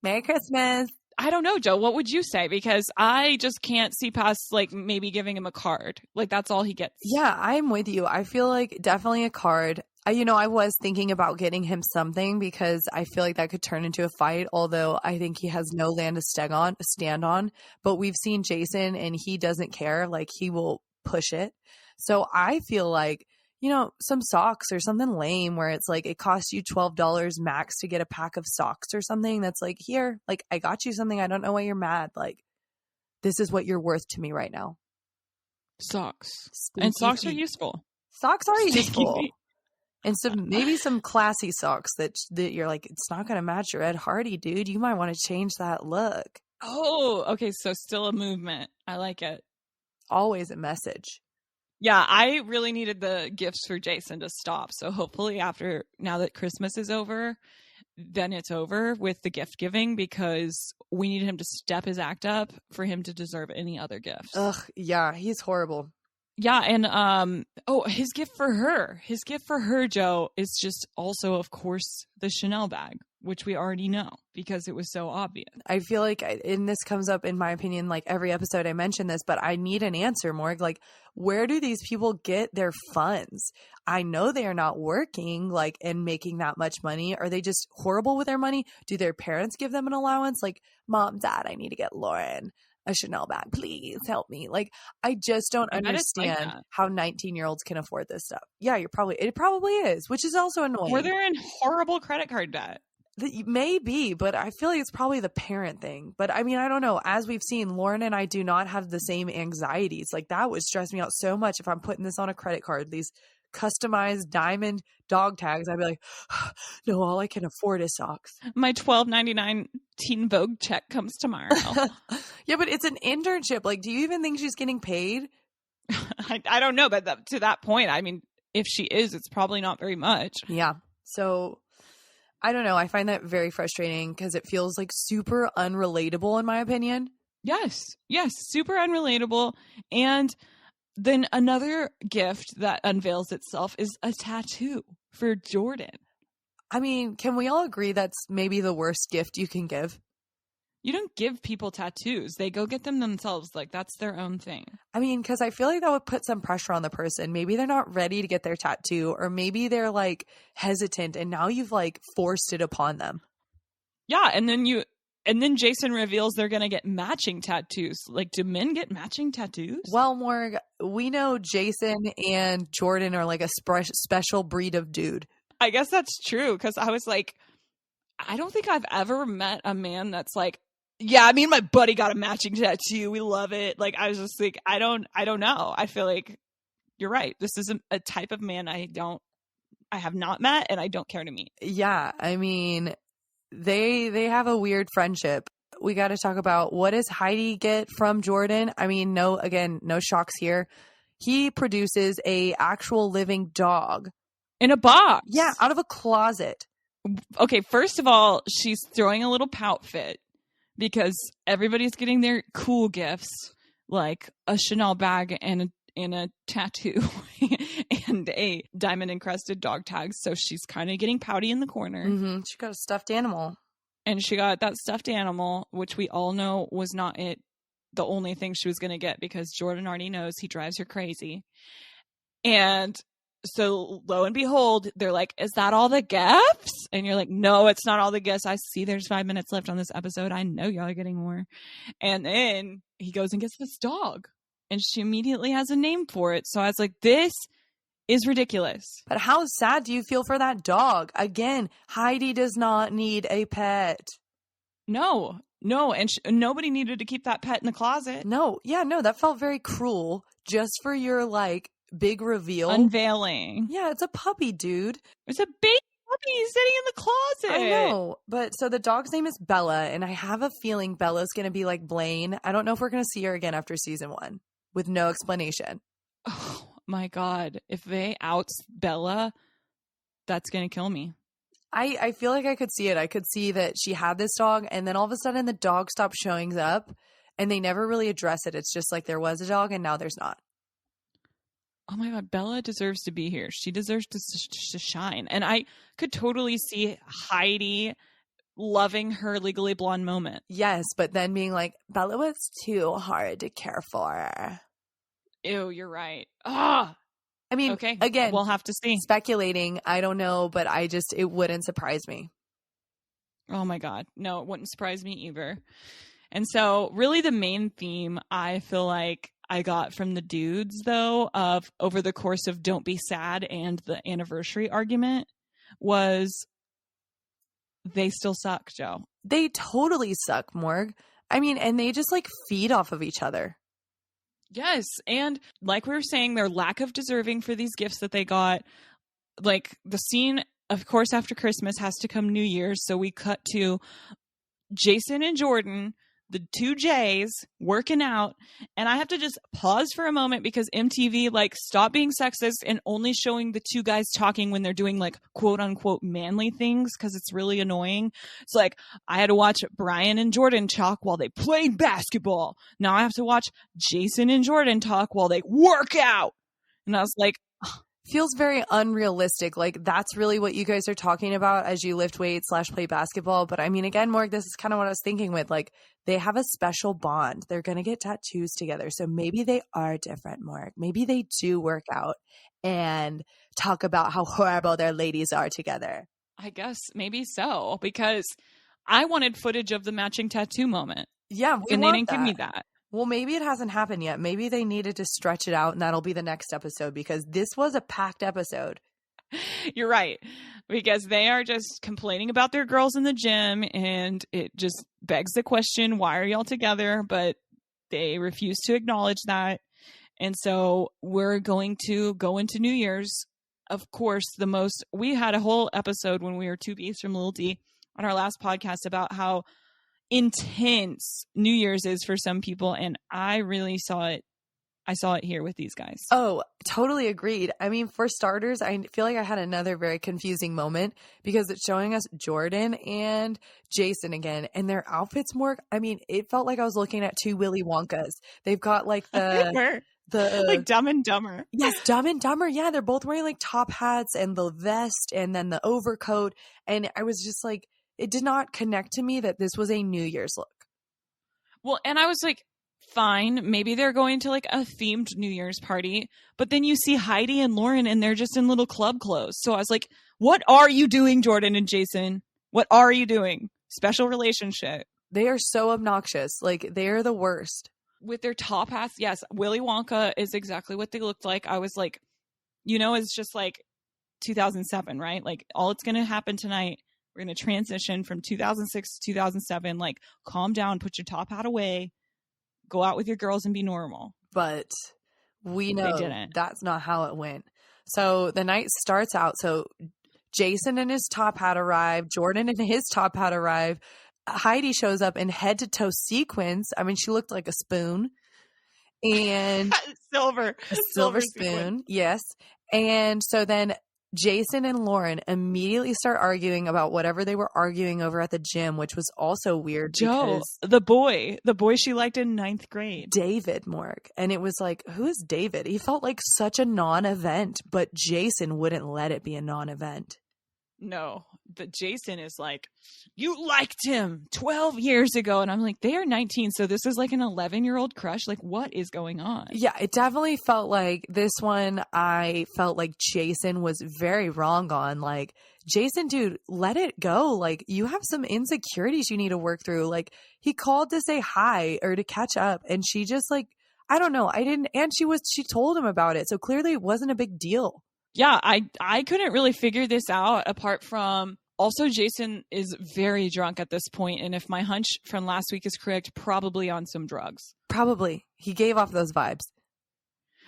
Merry Christmas. I don't know, Jo. What would you say? Because I just can't see past, like, maybe giving him a card. Like, that's all he gets. Yeah, I'm with you. I feel like definitely a card. I was thinking about getting him something because I feel like that could turn into a fight, although I think he has no land to stand on. But we've seen Jason and he doesn't care. Like, he will push it. So I feel like, some socks or something lame where it's like it costs you $12 max to get a pack of socks or something that's like, here, like, I got you something. I don't know why you're mad. Like, this is what you're worth to me right now. Socks. Stinky and socks feet. Are useful. Socks are Stinky useful. feet. And maybe some classy socks that you're like, it's not going to match your Ed Hardy, dude. You might want to change that look. Oh, okay. So still a movement. I like it. Always a message. Yeah, I really needed the gifts for Jason to stop. So hopefully now that Christmas is over, then it's over with the gift giving because we need him to step his act up for him to deserve any other gifts. Ugh, yeah, he's horrible. Yeah, and his gift for her, Jo, is just also, of course, the Chanel bag, which we already know because it was so obvious. I feel like, and this comes up in my opinion, like every episode I mention this, but I need an answer, Morg. Like, where do these people get their funds? I know they are not working, like, and making that much money. Are they just horrible with their money? Do their parents give them an allowance? Like, Mom, Dad, I need to get Lauren a Chanel bag. Please help me. Like, I just don't understand how 19-year-olds can afford this stuff. Yeah, it probably is, which is also annoying. Or they're in horrible credit card debt. Maybe, but I feel like it's probably the parent thing. But I mean, I don't know. As we've seen, Lauren and I do not have the same anxieties. Like, that would stress me out so much if I'm putting this on a credit card. These customized diamond dog tags, I'd be like, no, all I can afford is socks. My $12.99 Teen Vogue check comes tomorrow. Yeah, but it's an internship. Like, do you even think she's getting paid? I don't know, but to that point, I mean, if she is, it's probably not very much. Yeah. So I don't know. I find that very frustrating because it feels like super unrelatable in my opinion. Yes, super unrelatable. And then another gift that unveils itself is a tattoo for Jordan. I mean, can we all agree that's maybe the worst gift you can give? You don't give people tattoos. They go get them themselves. Like, that's their own thing. I mean, because I feel like that would put some pressure on the person. Maybe they're not ready to get their tattoo, or maybe they're like hesitant and now you've like forced it upon them. Yeah. And then Jason reveals they're going to get matching tattoos. Like, do men get matching tattoos? Well, Morg, we know Jason and Jordan are like a special breed of dude. I guess that's true. Because I was like, I don't think I've ever met a man that's like, yeah, me and my buddy got a matching tattoo. We love it. Like, I was just like, I don't know. I feel like you're right. This is a type of man I have not met and I don't care to meet. Yeah. I mean, they have a weird friendship. We got to talk about, what does Heidi get from Jordan? I mean, no shocks here. He produces a actual living dog. In a box. Yeah, out of a closet. Okay, first of all, she's throwing a little pout fit because everybody's getting their cool gifts, like a Chanel bag and a tattoo and a diamond encrusted dog tag. So she's kind of getting pouty in the corner. Mm-hmm. She got a stuffed animal. And she got that stuffed animal, which we all know was not it the only thing she was going to get because Jordan already knows he drives her crazy. And so lo and behold, they're like, is that all the gifts? And you're like, no, it's not all the gifts. I see there's 5 minutes left on this episode. I know y'all are getting more. And then he goes and gets this dog. And she immediately has a name for it. So I was like, this is ridiculous. But how sad do you feel for that dog? Again, Heidi does not need a pet. No. And nobody needed to keep that pet in the closet. No. Yeah, no, that felt very cruel just for your, like, big reveal. Unveiling. Yeah, it's a puppy, dude. It's a baby puppy sitting in the closet. I know. But so the dog's name is Bella, and I have a feeling Bella's going to be like Blaine. I don't know if we're going to see her again after season 1 with no explanation. Oh, my God. If they out Bella, that's going to kill me. I feel like I could see it. I could see that she had this dog, and then all of a sudden the dog stopped showing up, and they never really address it. It's just like there was a dog, and now there's not. Oh my God, Bella deserves to be here. She deserves to shine. And I could totally see Heidi loving her Legally Blonde moment. Yes, but then being like, Bella was too hard to care for. Ew, you're right. Ah. I mean, okay, again, we'll have to see. Speculating, I don't know, but it wouldn't surprise me. Oh my God. No, it wouldn't surprise me either. And so really the main theme I feel like I got from the dudes, though, of over the course of Don't Be Sad and the anniversary argument was they still suck, Jo. They totally suck, Morg. I mean, and they just like feed off of each other. Yes. And like we were saying, their lack of deserving for these gifts that they got, like the scene, of course, after Christmas has to come New Year's. So we cut to Jason and Jordan, the two J's, working out. And I have to just pause for a moment because MTV, like, stop being sexist and only showing the two guys talking when they're doing, like, quote unquote manly things because it's really annoying. It's like, I had to watch Brian and Jordan talk while they played basketball. Now I have to watch Jason and Jordan talk while they work out. And I was like, feels very unrealistic. Like, that's really what you guys are talking about as you lift weights / play basketball. But I mean, again, Morg, this is kind of what I was thinking with, like, they have a special bond. They're going to get tattoos together. So maybe they are different, Morg. Maybe they do work out and talk about how horrible their ladies are together. I guess maybe so, because I wanted footage of the matching tattoo moment. Yeah, and they didn't give me that. Well, maybe it hasn't happened yet. Maybe they needed to stretch it out, and that'll be the next episode because this was a packed episode. You're right, because they are just complaining about their girls in the gym, and it just begs the question, why are y'all together? But they refuse to acknowledge that. And so we're going to go into New Year's. Of course, we had a whole episode when we were 2 B's from Lil D on our last podcast about how intense New Year's is for some people, and I really saw it. I saw it here with these guys. Oh, totally agreed. I mean, for starters, I feel like I had another very confusing moment because it's showing us Jordan and Jason again, and their outfits more. I mean, it felt like I was looking at two Willy Wonkas. They've got like the like Dumb and Dumber. Yes, Dumb and Dumber. Yeah, they're both wearing like top hats and the vest and then the overcoat, and I was just like, it did not connect to me that this was a New Year's look. Well, and I was like, fine, maybe they're going to like a themed New Year's party, but then you see Heidi and Lauren and they're just in little club clothes. So I was like, what are you doing, Jordan and Jason? What are you doing? Special relationship. They are so obnoxious. Like, they are the worst. With their top hats, yes, Willy Wonka is exactly what they looked like. I was like, it's just like 2007, right? Like, all it's going to happen tonight, we're going to transition from 2006 to 2007. Like, calm down, put your top hat away, go out with your girls and be normal. But we know that's not how it went. So the night starts out. So Jason and his top hat arrive. Jordan and his top hat arrive. Heidi shows up in head to toe sequins. I mean, she looked like a spoon. And silver spoon. sequin. Yes. And so then Jason and Lauren immediately start arguing about whatever they were arguing over at the gym, which was also weird. Jo, the boy she liked in 9th grade. David Morg. And it was like, who is David? He felt like such a non-event, but Jason wouldn't let it be a non-event. No, but Jason is like, you liked him 12 years ago. And I'm like, they are 19. So this is like an 11-year-old crush. Like, what is going on? Yeah, it definitely felt like this one, I felt like Jason was very wrong on. Like, Jason, dude, let it go. Like, you have some insecurities you need to work through. Like, he called to say hi or to catch up. And she just like, I don't know. And she told him about it. So clearly it wasn't a big deal. Yeah, I couldn't really figure this out apart from also Jason is very drunk at this point, and if my hunch from last week is correct, probably on some drugs. Probably. He gave off those vibes.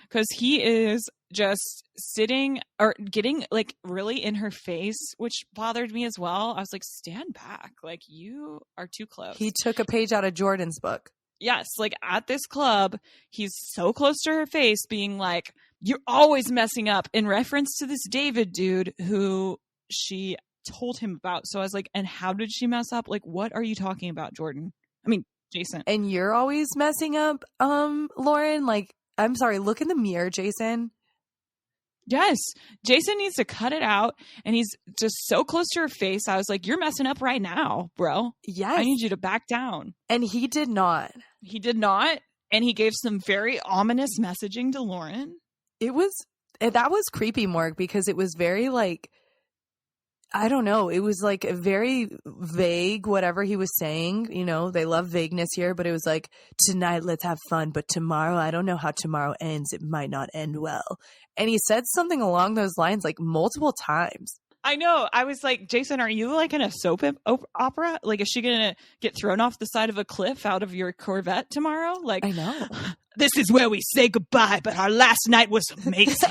Because he is just sitting or getting like really in her face, which bothered me as well. I was like, stand back. Like, you are too close. He took a page out of Jordan's book. Yes, like at this club, he's so close to her face being like, you're always messing up, in reference to this David dude who she told him about. So I was like, and how did she mess up? Like, what are you talking about, Jordan? I mean, Jason. And you're always messing up, Lauren. Like, I'm sorry, look in the mirror, Jason. Yes, Jason needs to cut it out, and he's just so close to her face. I was like, you're messing up right now, bro. Yes. I need you to back down. And he did not. He did not, and he gave some very ominous messaging to Lauren. That was creepy, Morg, because it was very like, I don't know. It was like a very vague, whatever he was saying. You know, they love vagueness here, but it was like, tonight, let's have fun. But tomorrow, I don't know how tomorrow ends. It might not end well. And he said something along those lines like multiple times. I know. I was like, Jason, are you like in a soap opera? Like, is she going to get thrown off the side of a cliff out of your Corvette tomorrow? Like, I know. This is where we say goodbye, but our last night was amazing.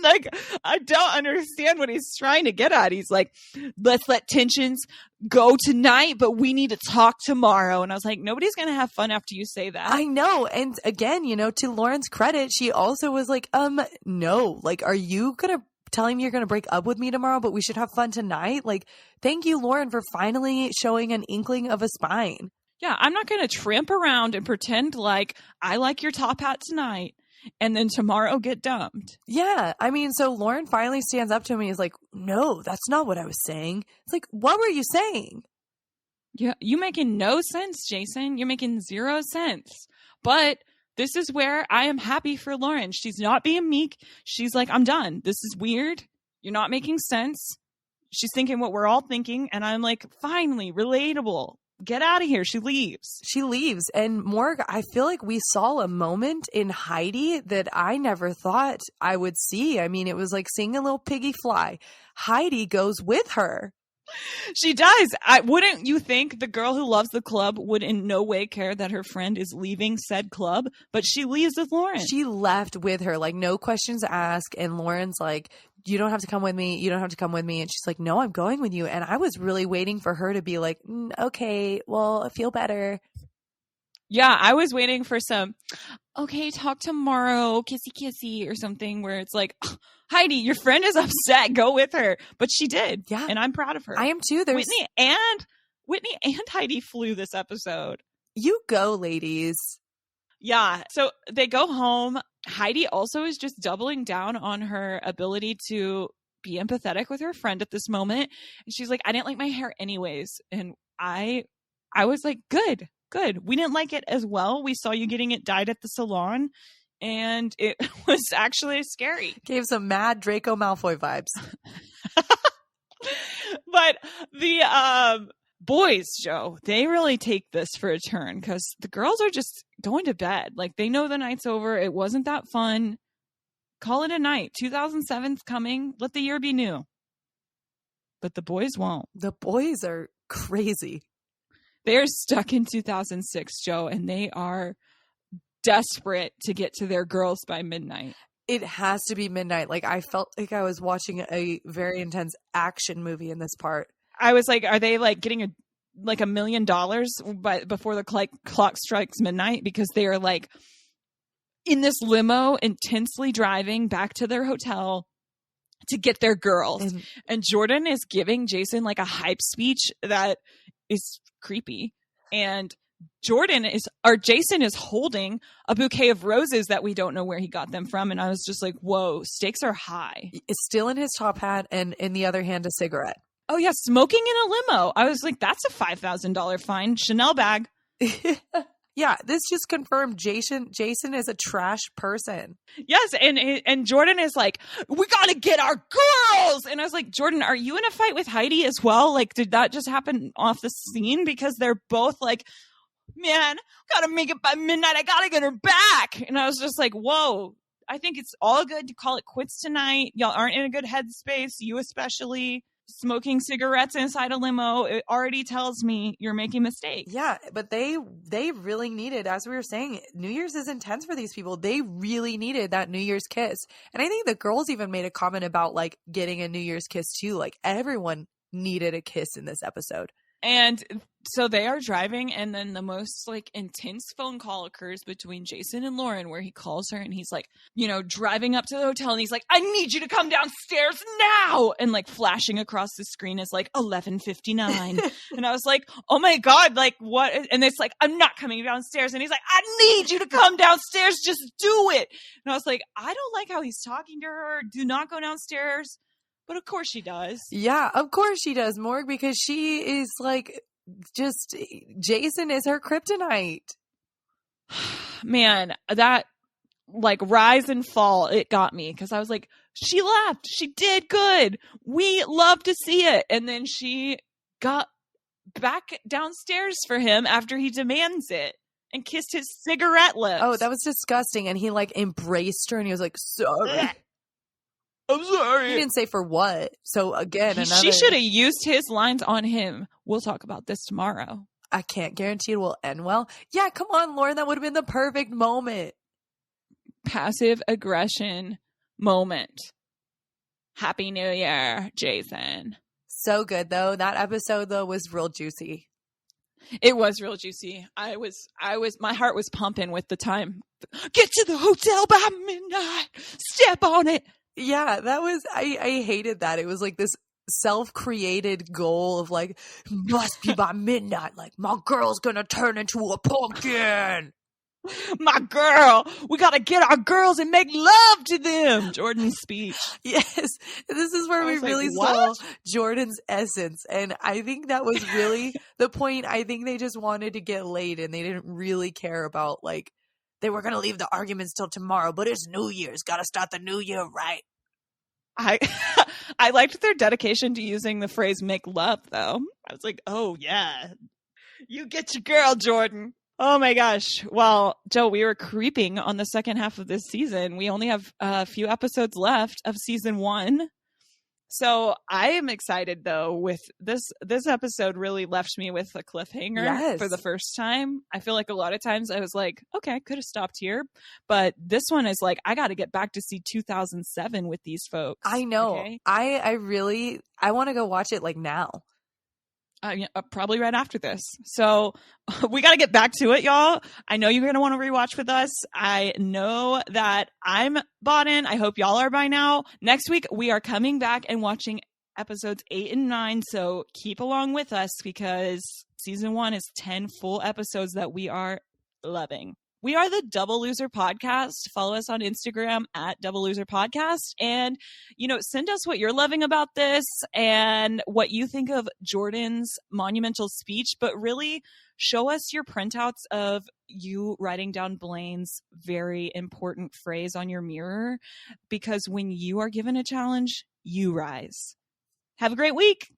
Like, I don't understand what he's trying to get at. He's like, let's let tensions go tonight, but we need to talk tomorrow. And I was like, nobody's going to have fun after you say that. I know. And again, you know, to Lauren's credit, she also was like, no, like, are you going to tell him you're going to break up with me tomorrow, but we should have fun tonight? Like, thank you, Lauren, for finally showing an inkling of a spine. Yeah, I'm not going to tramp around and pretend like I like your top hat tonight and then tomorrow get dumped. Yeah. I mean, so Lauren finally stands up to him and he's like, no, that's not what I was saying. It's like, what were you saying? Yeah, you making no sense, Jason. You're making zero sense. But this is where I am happy for Lauren. She's not being meek. She's like, I'm done. This is weird. You're not making sense. She's thinking what we're all thinking. And I'm like, finally, relatable. Get out of here. She leaves. And Morg, I feel like we saw a moment in Heidi that I never thought I would see. I mean, it was like seeing a little piggy fly. Heidi goes with her. She does. Wouldn't you think the girl who loves the club would in no way care that her friend is leaving said club? But she leaves with Lauren. She left with her, like, no questions asked. And Lauren's like, you don't have to come with me. You don't have to come with me. And she's like, no, I'm going with you. And I was really waiting for her to be like, okay, well, I feel better. Yeah, I was waiting for some, okay, talk tomorrow, kissy kissy or something where it's like, Heidi, your friend is upset. Go with her. But she did. Yeah. And I'm proud of her. I am too. Whitney and Heidi flew this episode. You go, ladies. Yeah. So they go home. Heidi also is just doubling down on her ability to be empathetic with her friend at this moment. And she's like, I didn't like my hair anyways. And I was like, good. We didn't like it as well. We saw you getting it dyed at the salon. And it was actually scary. Gave some mad Draco Malfoy vibes. But the boys, Joe, they really take this for a turn because the girls are just going to bed. Like, they know the night's over. It wasn't that fun. Call it a night. 2007's coming. Let the year be new. But the boys won't. The boys are crazy. They're stuck in 2006, Joe, and they are desperate to get to their girls by midnight. It has to be midnight. Like, I felt like I was watching a very intense action movie in this part. I was like, are they like getting $1 million before the clock strikes midnight? Because they are like in this limo, intensely driving back to their hotel to get their girls. And Jordan is giving Jason like a hype speech that is creepy. And Jason is holding a bouquet of roses that we don't know where he got them from. And I was just like, whoa, stakes are high. It's still in his top hat and in the other hand, a cigarette. Oh yeah. Smoking in a limo. I was like, that's a $5,000 fine. Chanel bag. Yeah, this just confirmed Jason is a trash person. Yes, and Jordan is like, we gotta get our girls. And I was like, Jordan, are you in a fight with Heidi as well? Like, did that just happen off the scene? Because they're both like, man, gotta make it by midnight. I gotta get her back. And I was just like, whoa, I think it's all good to call it quits tonight. Y'all aren't in a good headspace, you especially. Smoking cigarettes inside a limo, it already tells me you're making mistakes. Yeah, but they really needed, as we were saying, New Year's is intense for these people. They really needed that New Year's kiss. And I think the girls even made a comment about like getting a New Year's kiss too. Like everyone needed a kiss in this episode. And so they are driving, and then the most like intense phone call occurs between Jason and Lauren, where he calls her and he's like, you know, driving up to the hotel, and he's like, I need you to come downstairs now. And like flashing across the screen is like 11:59. And I was like, oh my God, like what? And it's like, I'm not coming downstairs. And he's like, I need you to come downstairs. Just do it. And I was like, I don't like how he's talking to her. Do not go downstairs. But of course she does. Yeah, of course she does, Morg, because she is like, just, Jason is her kryptonite. Man, that like rise and fall, it got me because I was like, she left. She did good. We love to see it. And then she got back downstairs for him after he demands it and kissed his cigarette lips. Oh, that was disgusting. And he like embraced her and he was like, sorry. I'm sorry. He didn't say for what. So again, she should have used his lines on him. We'll talk about this tomorrow. I can't guarantee it will end well. Yeah, come on, Lauren. That would have been the perfect moment. Passive aggression moment. Happy New Year, Jason. So good though. That episode though was real juicy. It was real juicy. My heart was pumping with the time. Get to the hotel by midnight. Step on it. Yeah, that was, I hated that. It was like this self-created goal of like, must be by midnight. Like, my girl's gonna turn into a pumpkin. My girl, we gotta get our girls and make love to them. Jordan's speech. Yes, this is where we really saw Jordan's essence. And I think that was really the point. I think they just wanted to get laid and they didn't really care about like, they were going to leave the arguments till tomorrow, but it's New Year's. Got to start the new year right. I liked their dedication to using the phrase make love, though. I was like, oh, yeah. You get your girl, Jordan. Oh, my gosh. Well, Jo, we were creeping on the second half of this season. We only have a few episodes left of season 1. So I am excited though with this episode really left me with a cliffhanger for the first time. I feel like a lot of times I was like, okay, I could have stopped here. But this one is like, I got to get back to see 2007 with these folks. I know. Okay? I want to go watch it like now. Probably right after this. So we got to get back to it, y'all. I know you're going to want to rewatch with us. I know that I'm bought in. I hope y'all are by now. Next week, we are coming back and watching episodes 8 and 9. So keep along with us because season 1 is 10 full episodes that we are loving. We are the Double Loser Podcast. Follow us on Instagram at Double Loser Podcast. And, send us what you're loving about this and what you think of Jordan's monumental speech. But really show us your printouts of you writing down Blaine's very important phrase on your mirror. Because when you are given a challenge, you rise. Have a great week.